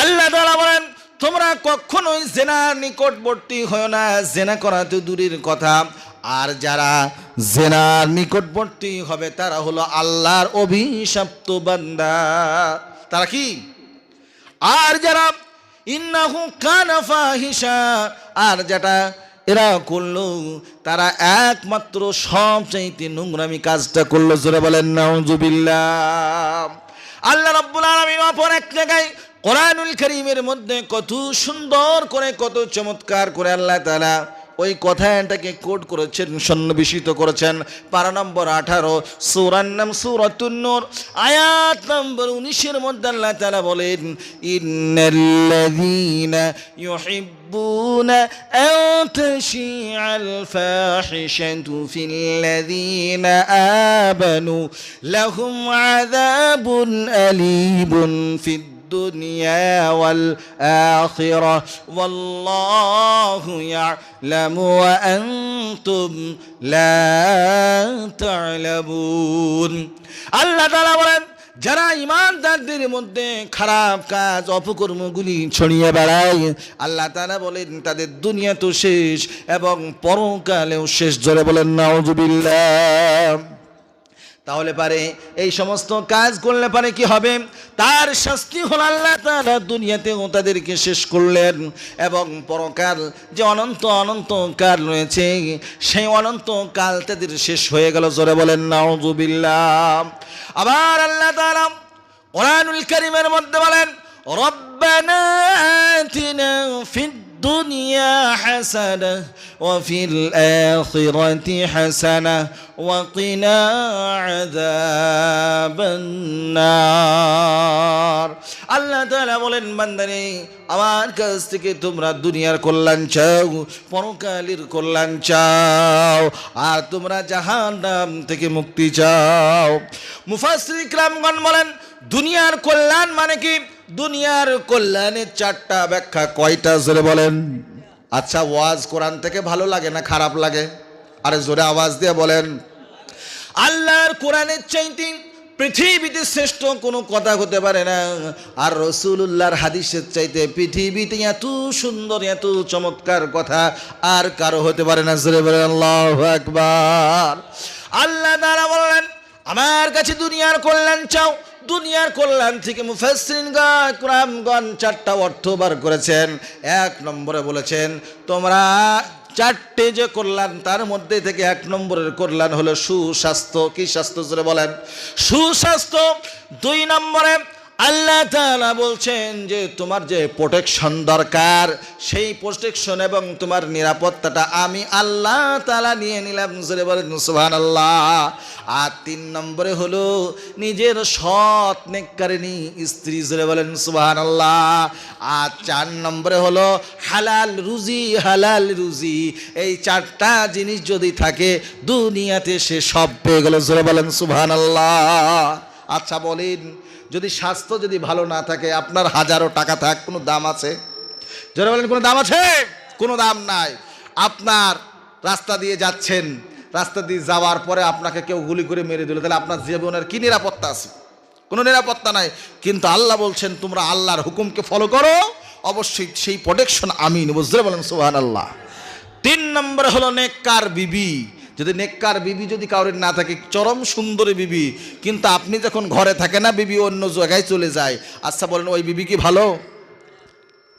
আল্লাহ তাআলা বলেন তোমরা কখনোই জেনার নিকটবর্তী হয় না, জেনা করা তো দূরের কথা, আর যারা জেনার নিকটবর্তী হবে তারা হলো আল্লাহর অভিশপ্ত বান্দা। তারা কি? আর যারা ইন্নাহু কানা ফাহিশা, আর যেটা এরা করলো তারা একমাত্র সবচাইতে নোংরামি কাজটা করলো। জোরে বলেন নাউজুবিল্লাহ। আল্লাহ রাব্বুল আলামিন অপর এক জায়গায় কোরআনুল কারীমের মধ্যে কত সুন্দর করে, কত চমৎকার করে আল্লাহ তাআলা ওই কথাটাকে কোট করেছেন, সন্নিবেশিত করেছেন। 12 নম্বর 18 সূরার নাম সূরাতুন নূর আয়াত নম্বর 19 এর মধ্যে আল্লাহ তাআলা বলেন ইন্নাল্লাযীনা ইউহিব্বুনা আন তাশিআল ফাহিশাতু ফিল্লাযীনা আমানু লাহুম আযাবুন আলীবুন ফিদ الدنيا والآخرة والله يعلم وأنتم لا تعلمون। আল্লাহ তাআলা বলেন যারা ঈমানদারদের মধ্যে খারাপ কাজ অপকর্মগুলি ছড়িয়ে বেড়ায়, আল্লাহ তাআলা বলেন তাদের দুনিয়া তো শেষ এবং পরকালেও শেষ। জোরে বলেন নাউজুবিল্লাহ। তাহলে পারে এই সমস্ত কাজ করলে পারে কি হবে? তার শাস্তি হল আল্লাহ তাআলা দুনিয়াতেও তাদেরকে শেষ করলেন এবং পরকাল যে অনন্ত অনন্ত কাল রয়েছে সেই অনন্ত কাল তাদের শেষ হয়ে গেল। জোরে বলেন নাউজুবিল্লাহ। আবার আল্লাহ তাআলা কোরআনুল কারীমের মধ্যে বলেন রব্বানা আতিনা ফিদ দুনিয়া হাসানা ওয়া ফিল আখিরাতি হাসানা ওয়া কিনা আযাবান নার। আল্লাহ তাআলা বলেন বান্দারে আমার কাছ থেকে তোমরা দুনিয়ার কল্যাণ চাও, পরকালের কল্যাণ চাও, আর তোমরা জাহান্নাম থেকে মুক্তি চাও। মুফাসসির ইকরামগণ বলেন দুনিয়ার কল্যাণ মানে কি? দুনিয়ার কল্যাণের 4টা ব্যাখ্যা। কয়টা? জোরে বলেন। আচ্ছা, ওয়াজ কোরআন থেকে ভালো লাগে না খারাপ লাগে? আরে জোরে আওয়াজ দিয়ে বলেন। আল্লাহর কোরআনের চাইতে পৃথিবীতে শ্রেষ্ঠ কোনো কথা হতে পারে না, আর রাসূলুল্লাহর হাদিসের চাইতে পৃথিবীতে এত সুন্দর এত চমৎকার কথা আর কারো হতে পারে না। জোরে বলেন আল্লাহু আকবার। আল্লাহ তাআলা বললেন আমার কাছে দুনিয়ার কল্যাণ চাও। দুনিয়ার কল্যাণ থেকে মুফাসসিরিনগণ 4টা অর্থ বার করেছেন। 1 নম্বরে বলেছেন তোমরা 4টে যে কল্যাণ তার মধ্যে থেকে 1 নম্বরের কল্যাণ হলো সুস্বাস্থ্য। কি স্বাস্থ্য? জোরে বলেন সুস্বাস্থ্য। 2 নম্বরে আল্লাহ তাআলা বলছেন যে তোমার যে প্রোটেকশন দরকার সেই প্রোটেকশন এবং তোমার নিরাপত্তাটা আমি আল্লাহ তাআলা নিয়ে নিলাম। জোরে বলেন সুবহানাল্লাহ। আর 3 নম্বরে হলো নিজের সৎ নেককারিনী স্ত্রী। জোরে বলেন সুবহানাল্লাহ। আর 4 নম্বরে হলো হালাল রুজি। হালাল রুজি এই 4টা জিনিস যদি থাকে দুনিয়াতে সে সব পেয়ে গেল। জোরে বলেন সুবহানাল্লাহ। আচ্ছা বলেন যদি স্বাস্থ্য যদি ভালো না থাকে আপনার হাজারো টাকা থাক কোনো দাম আছে? যারা বলেন কোনো দাম আছে? কোনো দাম নাই। আপনার রাস্তা দিয়ে যাচ্ছেন, রাস্তা দিয়ে যাওয়ার পরে আপনাকে কেউ গুলি করে মেরে দিল, তাহলে আপনার জীবনের কি নিরাপত্তা আছে? কোনো নিরাপত্তা নাই। কিন্তু আল্লাহ বলছেন তোমরা আল্লাহর হুকুমকে ফলো করো, অবশ্যই সেই প্রোটেকশন আমি নেব। বলেন সুবহানাল্লাহ। 3 নম্বর হলো নেককার বিবি। যদি নেককার বিবি যদি কাউরের না থাকে, চরম সুন্দরী বিবি, কিন্তু আপনি যখন ঘরে থাকে না বিবি অন্য জায়গায় চলে যায়, আচ্ছা বলেন ওই বিবি কি ভালো?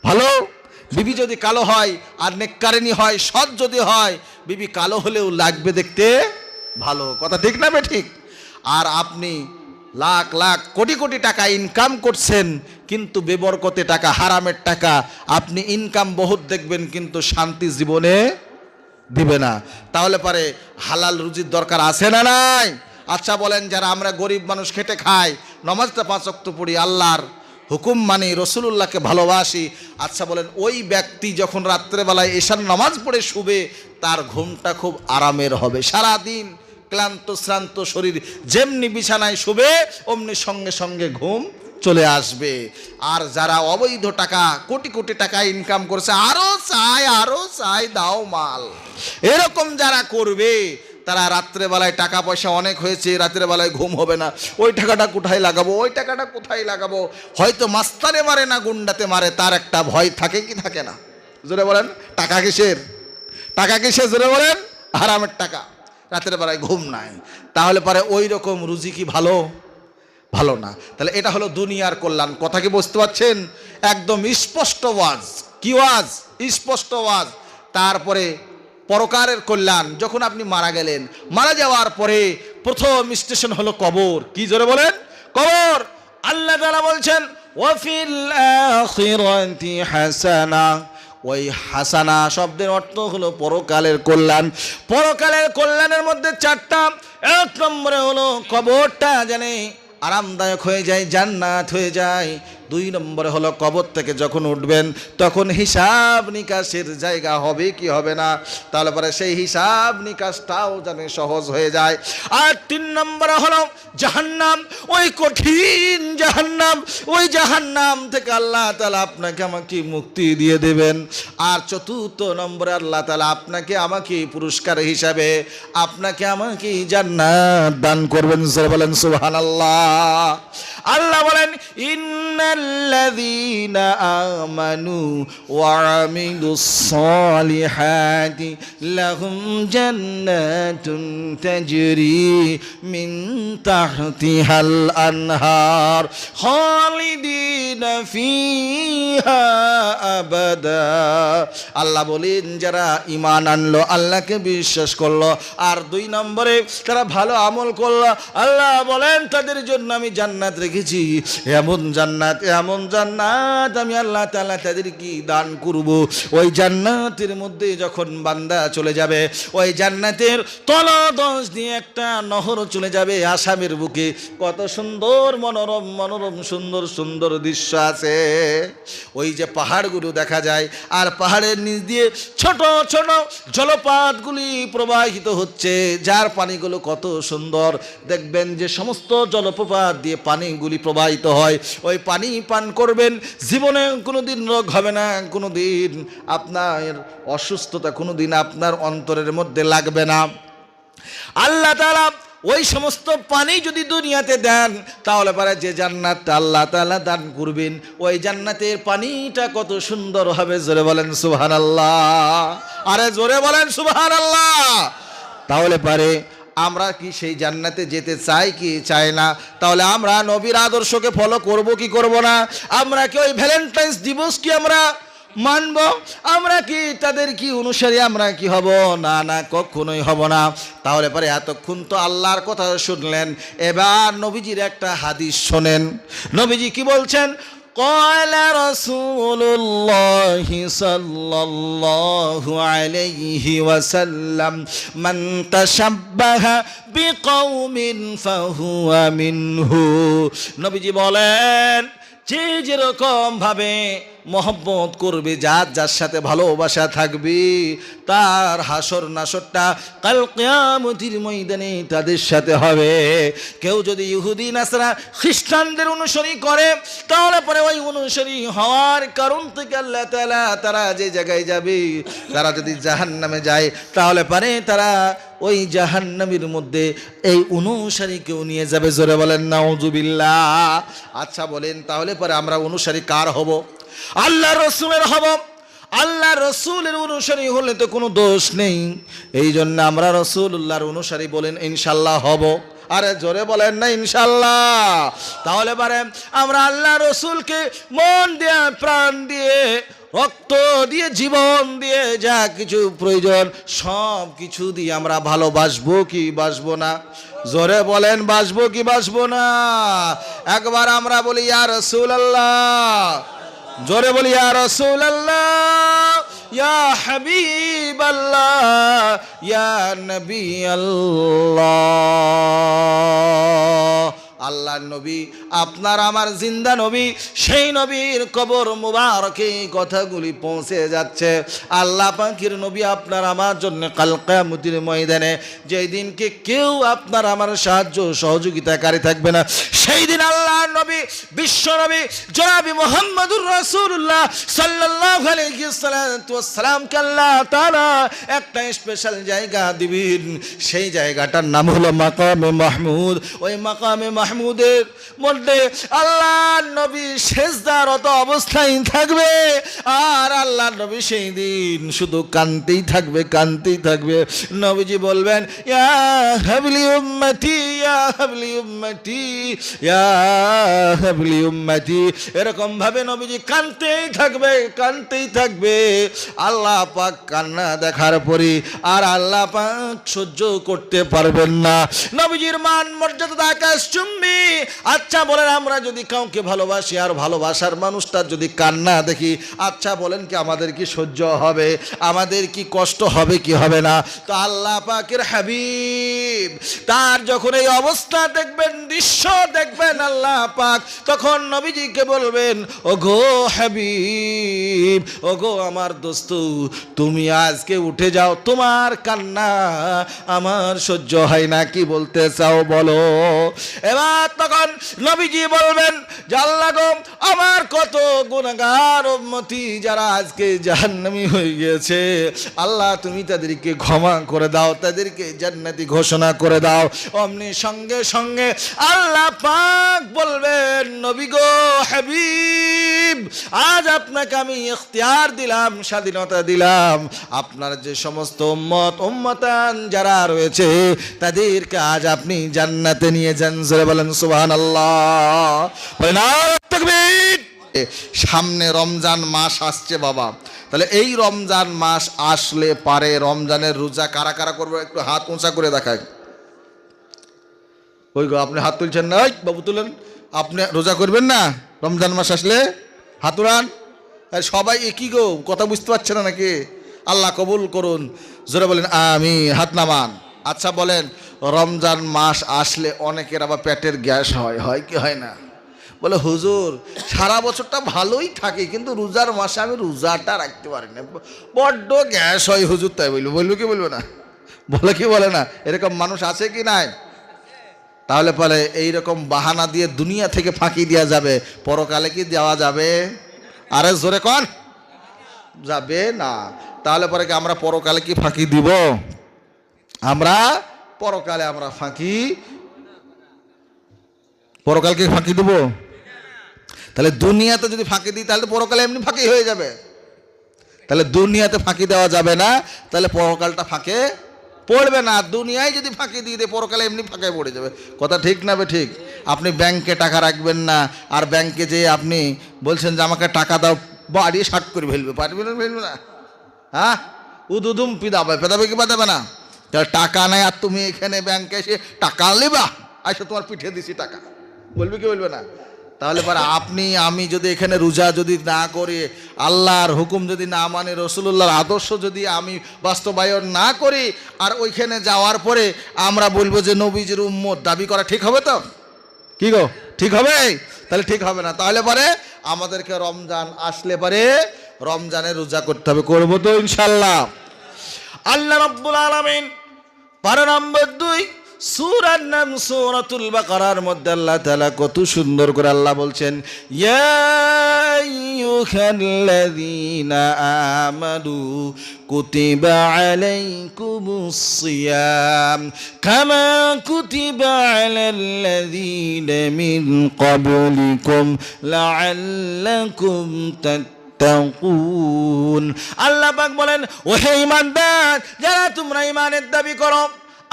ভালো? বিবি যদি কালো হয় আর নেককারিনী হয়, সৎ যদি হয়, বিবি কালো হলেও লাগবে দেখতে ভালো। কথা ঠিক না বে ঠিক? আর আপনি লাখ লাখ কোটি কোটি টাকা ইনকাম করছেন কিন্তু বেবরকতে টাকা, হারামের টাকা আপনি ইনকাম বহুত দেখবেন কিন্তু শান্তি জীবনে দিবে না। তাহলে পারে হালাল রুজির দরকার আছে না নাই? আচ্ছা বলেন যারা আমরা গরিব মানুষ খেটে খাই, নামাজটা 5 ওয়াক্ত পড়ি, আল্লাহর হুকুম মানি, রসুলুল্লাহকে ভালোবাসি। আচ্ছা বলেন, ওই ব্যক্তি যখন রাত্রেবেলায় এশার নামাজ পড়ে শুবে তার ঘুমটা খুব আরামের হবে। সারাদিন ক্লান্ত শ্রান্ত শরীর যেমনি বিছানায় শুবে অমনি সঙ্গে সঙ্গে ঘুম চলে আসবে। আর যারা অবৈধ টাকা কোটি কোটি টাকা ইনকাম করছে, আরো চাই দাও মাল, এরকম যারা করবে তারা রাত্রেবেলায় টাকা পয়সা অনেক হয়েছে, রাতের বেলায় ঘুম হবে না, ওই টাকাটা কোথায় লাগাবো, ওই টাকাটা কোথায় লাগাবো। হয়তো মাস্তারে মারে না গুন্ডাতে মারে, তার একটা ভয় থাকে কি থাকে না? জোরে বলেন, টাকা কিসের? টাকা কিসের? জোরে বলেন, হারামের টাকা। রাতের বেলায় ঘুম নাই, তাহলে পরে ওই রকম রুজি কি ভালো? ভালো না। তাহলে এটা হলো দুনিয়ার কল্যাণ। কথা কি বুঝতে পারছেন? একদম স্পষ্ট ওয়াজ। কি ওয়াজ? স্পষ্ট ওয়াজ। তারপরে পরকারের কল্যাণ। যখন আপনি মারা গেলেন, মারা যাওয়ার পরে প্রথম স্টেশন হলো কবর। কি জোরে বলেন? কবর। আল্লাহ তাআলা বলছেন ওয়াফিল আখিরাতি হাসানা। ওই হাসানা শব্দের অর্থ হলো পরকালের কল্যাণ। পরকালের কল্যাণের মধ্যে চারটা। এক নম্বরে হলো কবরটা জানে আরামদায়ক হয়ে যায়, জান্নাত হয়ে যায়। দুই নম্বরে হলো কবর থেকে যখন উঠবেন তখন হিসাব নিকাশের জায়গা হবে কি হবে না, তাহলে পরে সেই হিসাব নিকাশটাও যেন সহজ হয়ে যায়। আর তিন নম্বরে হলো জাহান্নাম, ওই কঠিন জাহান্নাম, ওই জাহান্নাম থেকে আল্লাহ তাআলা আপনাকে আমাকে মুক্তি দিয়ে দেবেন। আর চতুর্থ নম্বরে আল্লাহ তাআলা আপনাকে আমাকে পুরস্কার হিসাবে আপনাকে আমাকে জান্নাত দান করবেন। বলেন সুবহানাল্লাহ। আল্লাহ বলেন ইন্নাল্লাযীনা আমানু ওয়া আমিলুস সালিহাতি লাহুম জান্নাতুন তাজরি মিন তাহতিহাল আনহার খালিদিনা ফিহা আবাদা। আল্লাহ বলেন যারা ঈমান আনলো, আল্লাহকে বিশ্বাস করলো, আর দুই নম্বরে তারা ভালো আমল করলো, আল্লাহ বলেন তাদের জন্য আমি জান্নাত রেখেছি। এমন জান্নাত, এমন জান্নাত আমি আল্লাহ তাআলা তাদেরকে দান করব। ওই জান্নাতের মধ্যে যখন বান্দা চলে যাবে, ওই জান্নাতের তলদেশ দিয়ে একটা নহর চলে যাবে আসামের বুকে। কত সুন্দর মনোরম মনোরম সুন্দর সুন্দর দৃশ্য আছে। ওই যে পাহাড়গুলো দেখা যায়, আর পাহাড়ের নিচ দিয়ে ছোট ছোট জলপাতগুলি প্রবাহিত হচ্ছে, যার পানিগুলো কত সুন্দর। দেখবেন যে সমস্ত জলপ্রপাত দিয়ে পানিগুলি প্রবাহিত হয়, ওই পানি পান করবেন, জীবনে কোনোদিন রোগ হবে না, কোনোদিন আপনার অসুস্থতা কোনোদিন আপনার অন্তরের মধ্যে লাগবে না। আল্লাহ তাআলা ওই সমস্ত পানি যদি দুনিয়াতে দেন, তাহলে পরে যে জান্নাতটা আল্লাহ তাআলা দান করবেন, ওই জান্নাতের পানিটা কত সুন্দর হবে। জোরে বলেন সুবহানাল্লাহ। আরে জোরে বলেন সুবহানাল্লাহ। তাহলে পারে আমরা কি সেই জান্নাতে যেতে চাই কি চাই না? তাহলে আমরা নবীর আদর্শকে ফলো করব কি করব না? আমরা কি ওই ভ্যালেন্টাইন্স দিবস কি আমরা মানব? আমরা কি তাদের কি অনুসারী আমরা কি হব? না না, কখনোই হব না। তাহলে পরে এতক্ষণ তো আল্লাহর কথা শুনলেন, এবার নবীজির একটা হাদিস শোনেন। নবীজি কি বলছেন? قال رسول الله صلى الله عليه وسلم من تشبه بقوم فهو منه। নবীজি বলেন যে যেরকম ভাবে মহব্বত করবে, যার যার সাথে ভালোবাসা থাকবে, তার হাসর নাসরটা কাল কিয়ামতের ময়দানে তাদের সাথে হবে। কেউ যদি ইহুদি নাসারা খ্রিস্টানদের অনুসরণ করে, তাহলে পরে ওই অনুসরী হওয়ার কারণ থেকে আল্লাহ তাআলা তারা যে জায়গায় যাবে, তারা যদি জাহান্নামে যায়, তাহলে পরে তারা ওই জাহান্নামের মধ্যে এই অনুসারী কেউ নিয়ে যাবে। জোরে বলেন নাউজুবিল্লাহ। আচ্ছা বলেন, তাহলে পরে আমরা অনুসারী কার হব? আল্লাহ রসুলের হব। আল্লাহ রসুলের অনুসারী হলে তো কোনো দোষ নেই, এই জন্য আমরা রসুল্লাহর অনুসারী বলেন ইনশাল্লাহ হব। আরে জোরে বলেন না ইনশাল্লাহ। তাহলে পারে আমরা আল্লাহ রসুলকে মন দিয়ে, প্রাণ দিয়ে, রক্ত দিয়ে, জীবন দিয়ে, যা কিছু প্রয়োজন সব কিছু দিয়ে আমরা ভালোবাসবো কি বাসবো না? জোরে বলেন, বাসবো কি বাসবো না? একবার আমরা বলি ইয়া রাসূলুল্লাহ, জোরে বলি ইয়া রাসূলুল্লাহ, ইয়া হাবিবাল্লাহ, ইয়া নবী আল্লাহ। আল্লাহর নবী আপনার আমার জিন্দা নবী, সেই নবীর কবর মুবারকে কথাগুলি পৌঁছে যাচ্ছে। আল্লাহ পাকের নবী আপনার আমার জন্য কাল কিয়ামতের ময়দানে যেই দিনকে কেউ আপনার আমার সাহায্য সহযোগিতাকারী থাকবে না, সেই দিন আল্লাহর নবী বিশ্ব নবী জনাবি মুহাম্মদুর রাসূলুল্লাহ সাল্লাল্লাহু আলাইহি ওয়াসাল্লামকে আল্লাহ তাআলা একটা স্পেশাল জায়গা দিবেন। সেই জায়গাটার নাম হলো মাকামে মাহমুদ। ওই মাকামে মাহমুদের মধ্যে আল্লাহর নবী সেজদারত অবস্থায় থাকবে, আর আল্লাহর নবী সেই দিন শুধু কাঁদতেই থাকবে, কাঁদতেই থাকবে। নবীজি বলবেন, ইয়া হাবলি উম্মতি, ইয়া হাবলি উম্মতি, ইয়া হাবলি উম্মতি। এরকম ভাবে নবীজি কাঁদতেই থাকবে, কাঁদতেই থাকবে। আল্লাহ পাক কান্না দেখার পরে আর আল্লাহ পাক সহ্য করতে পারবেন না। নবীজির মান মর্যাদা আকাশচুম্বী। আচ্ছা বলেন, আমরা যদি কাউকে ভালোবাসি আর ভালোবাসার মানুষটার যদি কান্না দেখি, আচ্ছা বলেন কি আমাদের কি সহ্য হবে? আমাদের কি কষ্ট হবে কি হবে না? তো আল্লাহ পাকের হাবিব তার যখন এই অবস্থা দেখবেন, দৃশ্য দেখবেন আল্লাহ পাক, তখন নবীজিকে বলবেন, ওগো হাবিব, ওগো আমার দোস্ত, তুমি আজকে উঠে যাও, তোমার কান্না আমার সহ্য হয় না। কি বলতে চাও বলো? এবার তখন নবীজি বলবেন যে আল্লাহ গো, আমার কত গুনাহগার উম্মতি যারা আজকে জাহান্নামী হয়ে গিয়েছে, আল্লাহ তুমি তাদেরকে ক্ষমা করে দাও, তাদেরকে জান্নাতি ঘোষণা করে দাও। অমনি সঙ্গে সঙ্গে আল্লাহ পাক বলবেন, নবী গো হাবিব, আজ আপনাকে আমি ইখতিয়ার দিলাম, স্বাধীনতা দিলাম, আপনার যে সমস্ত উম্মতান যারা রয়েছে তাদেরকে আজ আপনি জান্নাতে নিয়ে যান। জোরে বলেন সুবহানাল্লাহ। তাকবীর। সামনে রমজান মাস আসছে বাবা, তাহলে এই রমজান মাস আসলে পারে রমজানের রোজা কারা কারা করবে? একটু হাত উঁচা করে দেখায়। ওই গো, আপনি হাত তুলছেন না? ওই বাবু তুলেন। আপনি রোজা করবেন না রমজান মাস আসলে? হাত উড়ান। সবাই একই গো, কথা বুঝতে পারছে না নাকি? আল্লাহ কবুল করুন। জোরে বলেন আমিন। হাত নামান। আচ্ছা বলেন, রমজান মাস আসলে অনেকের আবার পেটের গ্যাস হয়, হয় কি হয় না? বলে হুজুর সারা বছরটা ভালোই থাকে, কিন্তু রোজার মাসে আমি রোজাটা রাখতে পারি না, বড্ড গ্যাস হয় হুজুর। তাই বলবো, বলবো কি বলবো না? বলে কি বলে না? এরকম মানুষ আছে কি নাই? তাহলে পরে এইরকম বাহানা দিয়ে দুনিয়া থেকে ফাঁকি দেওয়া যাবে, পরকালে কি দেওয়া যাবে? আরে জোরে কর, যাবে না। তাহলে পরে কি আমরা পরকালে কি ফাঁকি দিব? আমরা পরকালে আমরা ফাঁকি, পরকালকে ফাঁকি দেব? তাহলে দুনিয়াতে যদি ফাঁকি দিই তাহলে পরকালে এমনি ফাঁকি হয়ে যাবে। তাহলে দুনিয়াতে ফাঁকি দেওয়া যাবে না, তাহলে পরকালটা ফাঁকে পড়বে না। দুনিয়ায় যদি ফাঁকি দিয়ে দেয় পরকালে এমনি ফাঁকে পড়ে যাবে। কথা ঠিক না বে ঠিক? আপনি ব্যাংকে টাকা রাখবেন না, আর ব্যাংকে যে আপনি বলছেন যে আমাকে টাকা দাও, বাড়িয়ে শার্ট করে ফেলবে, পারবে না? ফেলবে না? হ্যাঁ, উদুদুম পিদাবে, পেদাবে কি পাদাবে না? তাহলে টাকা নেই আর তুমি এখানে ব্যাংকে এসে টাকা নেবা, আচ্ছা তোমার পিঠে দিছি টাকা, বলবে কি বলবে না? তাহলে পরে আপনি আমি যদি এখানে রোজা যদি না করি, আল্লাহর হুকুম যদি না মানে, রাসূলুল্লাহর আদর্শ যদি আমি বাস্তবায়ন না করি, আর ওইখানে যাওয়ার পরে আমরা বলবো যে নবীজির উম্মত, দাবি করা ঠিক হবে তো? কি গো, ঠিক হবে? তাহলে ঠিক হবে না। তাহলে পরে আমাদেরকে রমজান আসলে পরে রমজানের রোজা করতে হবে। করবো তো ইনশাল্লাহ। আল্লাহ রাব্বুল আলামিন পারা নম্বর 2 সূরার নাম সূরাতুল বাকারার মধ্যে আল্লাহ তাআলা কত সুন্দর করে আল্লাহ বলছেন, ইয়া আইয়ুহাল্লাযীনা আমানু কুতিবা আলাইকুমুস সিয়াম কামা কুতিবা আলাল্লাযীনা মিন ক্বাবলিকুম লাআল্লাকুম তাত্তাকুন। আল্লাহ পাক বলেন, ও হে ঈমানদার, যারা তোমরা ঈমানের দাবি করো,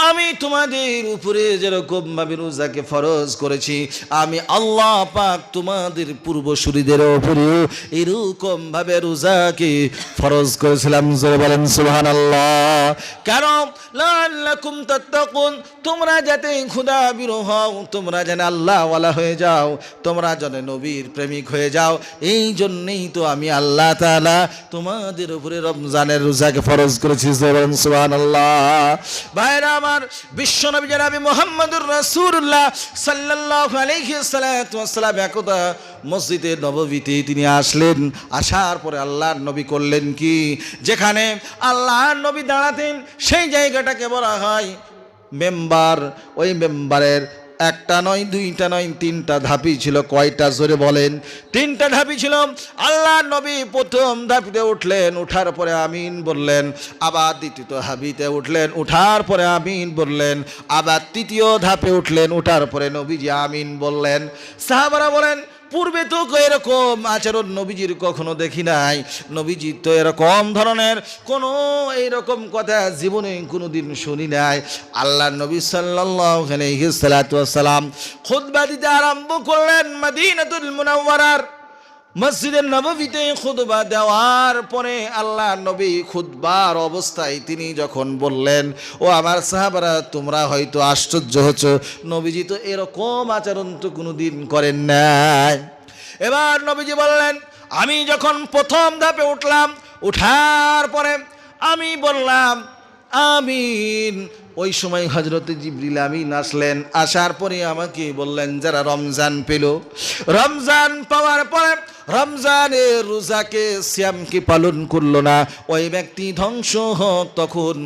আমি তোমাদের উপরে যেরকম ভাবে রোজাকে ফরজ করেছি, আমি আল্লাহ পাক তোমাদের পূর্বসূরীদের উপরে এরকম ভাবে রোজাকে ফরজ করেছিলাম। জোরে বলেন সুবহানাল্লাহ। কেন? লাআল্লাকুম তাত্তাকুন, তোমরা যাতে খোদা ভীরু হও, তোমরা যেন আল্লাহওয়ালা হয়ে যাও, তোমরা যেন নবীর প্রেমিক হয়ে যাও। এই জন্যই তো আমি আল্লাহ তাআলা তোমাদের উপরে রমজানের রোজাকে ফরজ করেছি। জোরে বলেন সুবহানাল্লাহ। ভাইরা আমার, বিশ্বনবী জনাবে মুহাম্মদুর রাসূলুল্লাহ সাল্লাল্লাহু আলাইহি ওয়াসাল্লাম একদা মসজিদে নববীতে তিনি আসলেন। আসার পরে আল্লাহর নবী করলেন কি, যেখানে আল্লাহর নবী দাঁড়াতেন সেই জায়গাটাকে বলা হয় মেম্বার। ওই মেম্বারের একটা নয়, দুইটা নয়, তিনটা ধাপি ছিল। কয়টা জোরে বলেন? তিনটা ধাপি ছিল। আল্লাহ নবী প্রথম ধাপিতে উঠলেন, উঠার পরে আমিন বললেন। আবার দ্বিতীয় ধাপিতে উঠলেন, উঠার পরে আমিন বললেন। আবার তৃতীয় ধাপে উঠলেন, উঠার পরে নবীজি আমিন বললেন। সাহাবারা বলেন, পূর্বে তো এরকম আচরণ নবীজির কখনো দেখি নাই। নবীজি তো এরকম ধরনের কোনো এইরকম কথা জীবনে কোনোদিন শুনি নাই। আল্লাহ নবী সাল্লাল্লাহু আলাইহি ওয়াসাল্লাম খুতবা দিতে আরম্ভ করলেন মদিনাতুল মুনাওয়ারার মসজিদে নববীতে। খুতবা দেওয়ার পরে আল্লাহ নবী খুতবার অবস্থায় তিনি যখন বললেন, ও আমার সাহাবারা, তোমরা হয়তো আশ্চর্য হচ্ছ, নবীজি তো এরকম আচরণ তো কোনোদিন করেন নাই। এবার নবীজি বললেন, আমি যখন প্রথম ধাপে উঠলাম, উঠার পরে আমি বললাম আমিন। ওই সময় হযরত জিবরিল আমিন আসলেন। আসার পরে আমাকে বললেন, যারা রমজান পেল, রমজান পাওয়ার পরে রমজানের রোজাকে সিয়ামকে পালন করলো না, ওই ব্যক্তি ধ্বংস হোক। তখন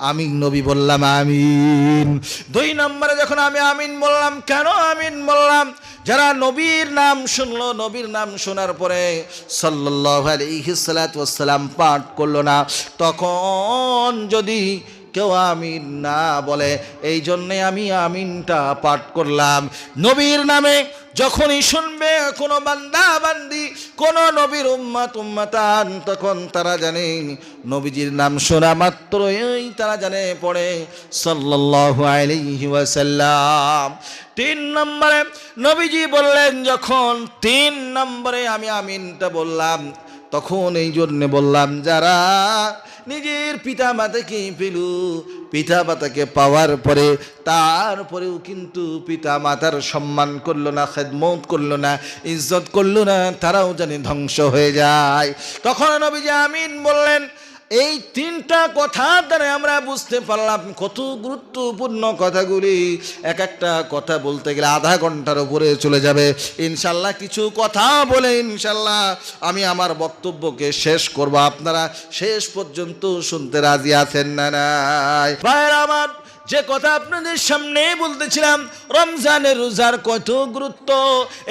আমি নবী বললাম আমিন। দুই নম্বরে যখন আমি আমিন বললাম, কেন আমিন বললাম? যারা নবীর নাম শুনলো, নবীর নাম শোনার পরে সাল্লাল্লাহু আলাইহি ওয়াসাল্লাম পাঠ করলো না, তখন যদি কেউ আমিন না বলে, এই জন্যে আমি আমিনটা পাঠ করলাম। নবীর নামে যখনই শুনবে কোনো বান্দা বান্দি, কোনো নবীর উম্মাতান, তখন তারা জানে নবীজির নাম শোনা মাত্রই তারা জানে পড়ে সাল্লাল্লাহু আলাইহি ওয়াসাল্লাম। 3 নম্বরে নবীজি বললেন, যখন 3 নম্বরে আমি আমিনটা বললাম, তখন এই জন্য বললাম, যারা নিজের পিতা মাতাকে পেল, পিতা মাতাকে পাওয়ার পরে তারপরেও কিন্তু পিতা মাতার সম্মান করলো না, খেদমত করলো না, ইজ্জত করলো না, তারাও জানি ধ্বংস হয়ে যায়। তখন নবীজি আমিন বললেন। এই 3টা কথা দ্বারা আমরা বুঝতে পারলাম কত গুরুত্বপূর্ণ কথাগুলি। এক একটা কথা বলতে গেলে আধা ঘন্টার উপরে চলে যাবে। ইনশাল্লাহ কিছু কথা বলে ইনশাল্লাহ আমি আমার বক্তব্যকে শেষ করব। আপনারা শেষ পর্যন্ত শুনতে রাজি আছেন না? নাই ভাইরা আমার, যে কথা আপনাদের সামনে বলতেছিলাম, রমজানের রোজার কত গুরুত্ব।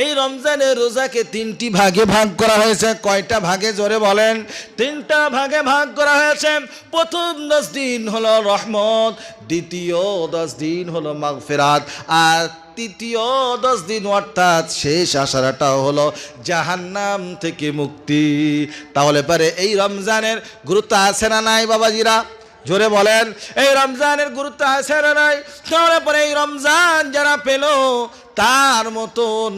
এই রমজানের রোজাকে 3টি ভাগে ভাগ করা হয়েছে। কয়টা ভাগে জোরে বলেন? 3টা ভাগে ভাগ করা হয়েছে। প্রথম 10 দিন হলো রহমত, দ্বিতীয় 10 দিন হলো মাগফিরাত, আর তৃতীয় 10 দিন অর্থাৎ শেষ আশারাটা হলো জাহান্নাম থেকে মুক্তি। তাহলে পারে এই রমজানের গুরুত্ব আছে না নাই বাবাজিরা? জোরে বলেন, এই রমজানের গুরুত্ব আছে না নাই? তাহলে পরে এই রমজান যারা পেল, তার মতন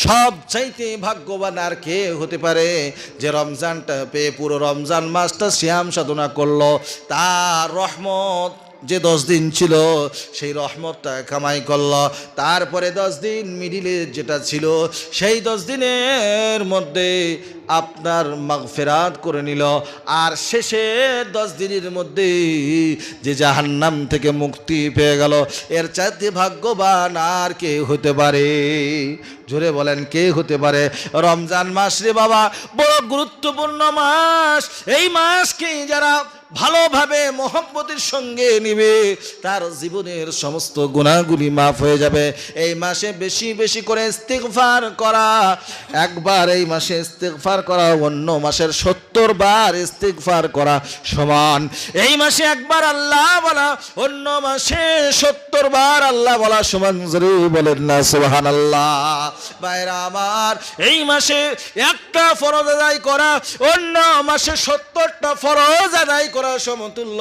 সব চাইতে ভাগ্যবান আর কে হতে পারে, যে রমজানটা পেয়ে পুরো রমজান মাসটা সিয়াম সাধনা করলো। তার রহমত যে 10 দিন ছিল সেই রহমতটা কামাই করলো। তারপরে 10 দিন মিডিলে যেটা ছিল, সেই 10 দিনের মধ্যে আপনার মাগফিরাত করে নিল। আর শেষে 10 দিনের মধ্যে যে জাহান্নাম থেকে মুক্তি পেয়ে গেল, এর চাইতে ভাগ্যবান আর কে হতে পারে? জোরে বলেন, কে হতে পারে? রমজান মাস রে বাবা, বড় গুরুত্বপূর্ণ মাস। এই মাসকে যারা ভালোভাবে মহব্বতের সঙ্গে নিবে, তার জীবনের সমস্ত গুনাহগুলি মাফ হয়ে যাবে। এই মাসে বেশি বেশি করে ইস্তিগফার করা, একবার এই মাসে ইস্তিগফার করা অন্য মাসের 70 বার ইস্তিগফার করা সমান। এই মাসে একবার আল্লাহ বলা অন্য মাসে 70 বার আল্লাহ বলা সমান। জোরে বলেন না সুবহানাল্লাহ। ভাইরা আমার, এই মাসে একটা ফরজ আদায় করা অন্য মাসে 70টা ফরজ আদায় করা সমতুল্য।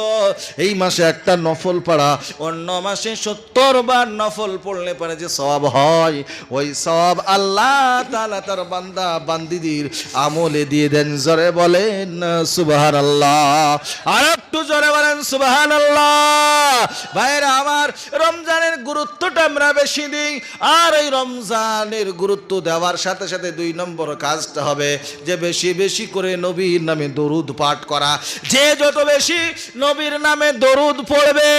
এই মাসে একটা নফল পড়া অন্য মাসে 70 বার নফল পড়লে পরে যে সওয়াব হয়, ওই সওয়াব আল্লাহ তাআলা তার বান্দা বান্দিদের আমলে দিয়ে দেন। জোরে বলেন সুবহানাল্লাহ। আর একটু জোরে বলেন সুবহানাল্লাহ। ভাইরা আমার, রমজানের গুরুত্বটা আমরা বেশি দিই। আর এই রমজানের গুরুত্ব দেওয়ার সাথে সাথে 2 নম্বর কাজটা হবে যে বেশি বেশি করে নবীর নামে দরুদ পাঠ করা। যে যত বেশি নবীর নামে দরুদ পড়বে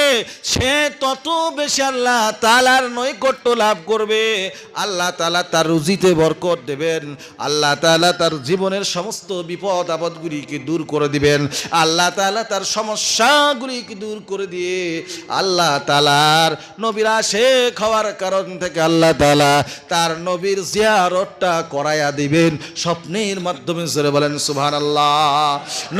সে তত বেশি আল্লাহ তাআলার নৈকট্য লাভ করবে। আল্লাহ তাআলা তার রুজিতে বরকত দেবেন, আল্লাহ তাআলা তার জীবনের সমস্ত বিপদ আপদগুলিকে দূর করে দিবেন, আল্লাহ তাআলা তার সমস্যাগুলিকে দূর করে দিয়ে আল্লাহ তাআলার নবীর আশিক হওয়ার কারণ থেকে আল্লাহ তাআলা তার নবীর জিয়ারতটা করায়া দিবেন স্বপ্নের মাধ্যমে। জোরে বলেন সুবহানাল্লাহ।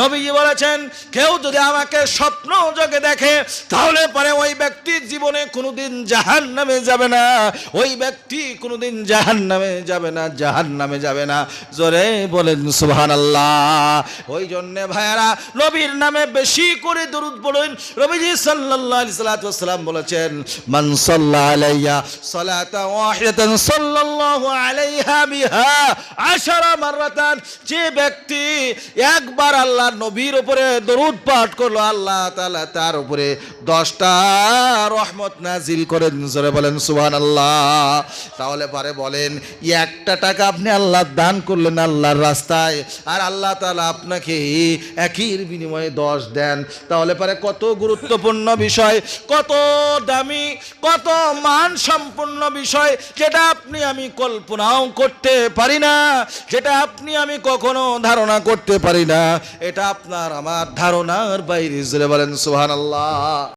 নবীজি বলেছেন কেউ যদি আমাকে স্বপ্ন যোগে দেখে তাহলে পরে ওই ব্যক্তি জীবনে কোনোদিন জাহান্নামে যাবে না, ওই ব্যক্তি কোনোদিন জাহান্নামে যাবে না, জাহান্নামে যাবে না। জোরে বলেন সুবহানাল্লাহ। ওই জন্য ভাইয়ারা নবীর নামে বেশি করে দরুদ পড়ুন। নবীজি সাল্লাল্লাহু আলাইহি ওয়াসাল্লাম বলেছেন মান সাল্লা আলাইয়া সালাতান ওয়াহিদাতান সাল্লাল্লাহু আলাইহা বিহা 10 মাররাতান, যে ব্যক্তি একবার আল্লাহর নবীর উপরে দরুদ পাঠ করলো আল্লাহ তাআলা তার উপরে 10টা রহমত নাজিল করেন। জোরে বলেন সুবহানাল্লাহ। তাহলে পরে বলেন 1 টাকা আপনি আল্লাহ দান করলেন আল্লাহর রাস্তায় আর আল্লাহ তাআলা আপনাকে একইর বিনিময়ে 10 দেন, তাহলে পরে কত গুরুত্বপূর্ণ বিষয়, কত দামি, কত মান সম্পন্ন বিষয়, যেটা আপনি আমি কল্পনাও করতে পারি না, যেটা আপনি আমি কখনো ধারণা করতে পারি না, এটা আপনার আমার ধারণার বাইরে। জোরে বলেন সুবহানাল্লাহ।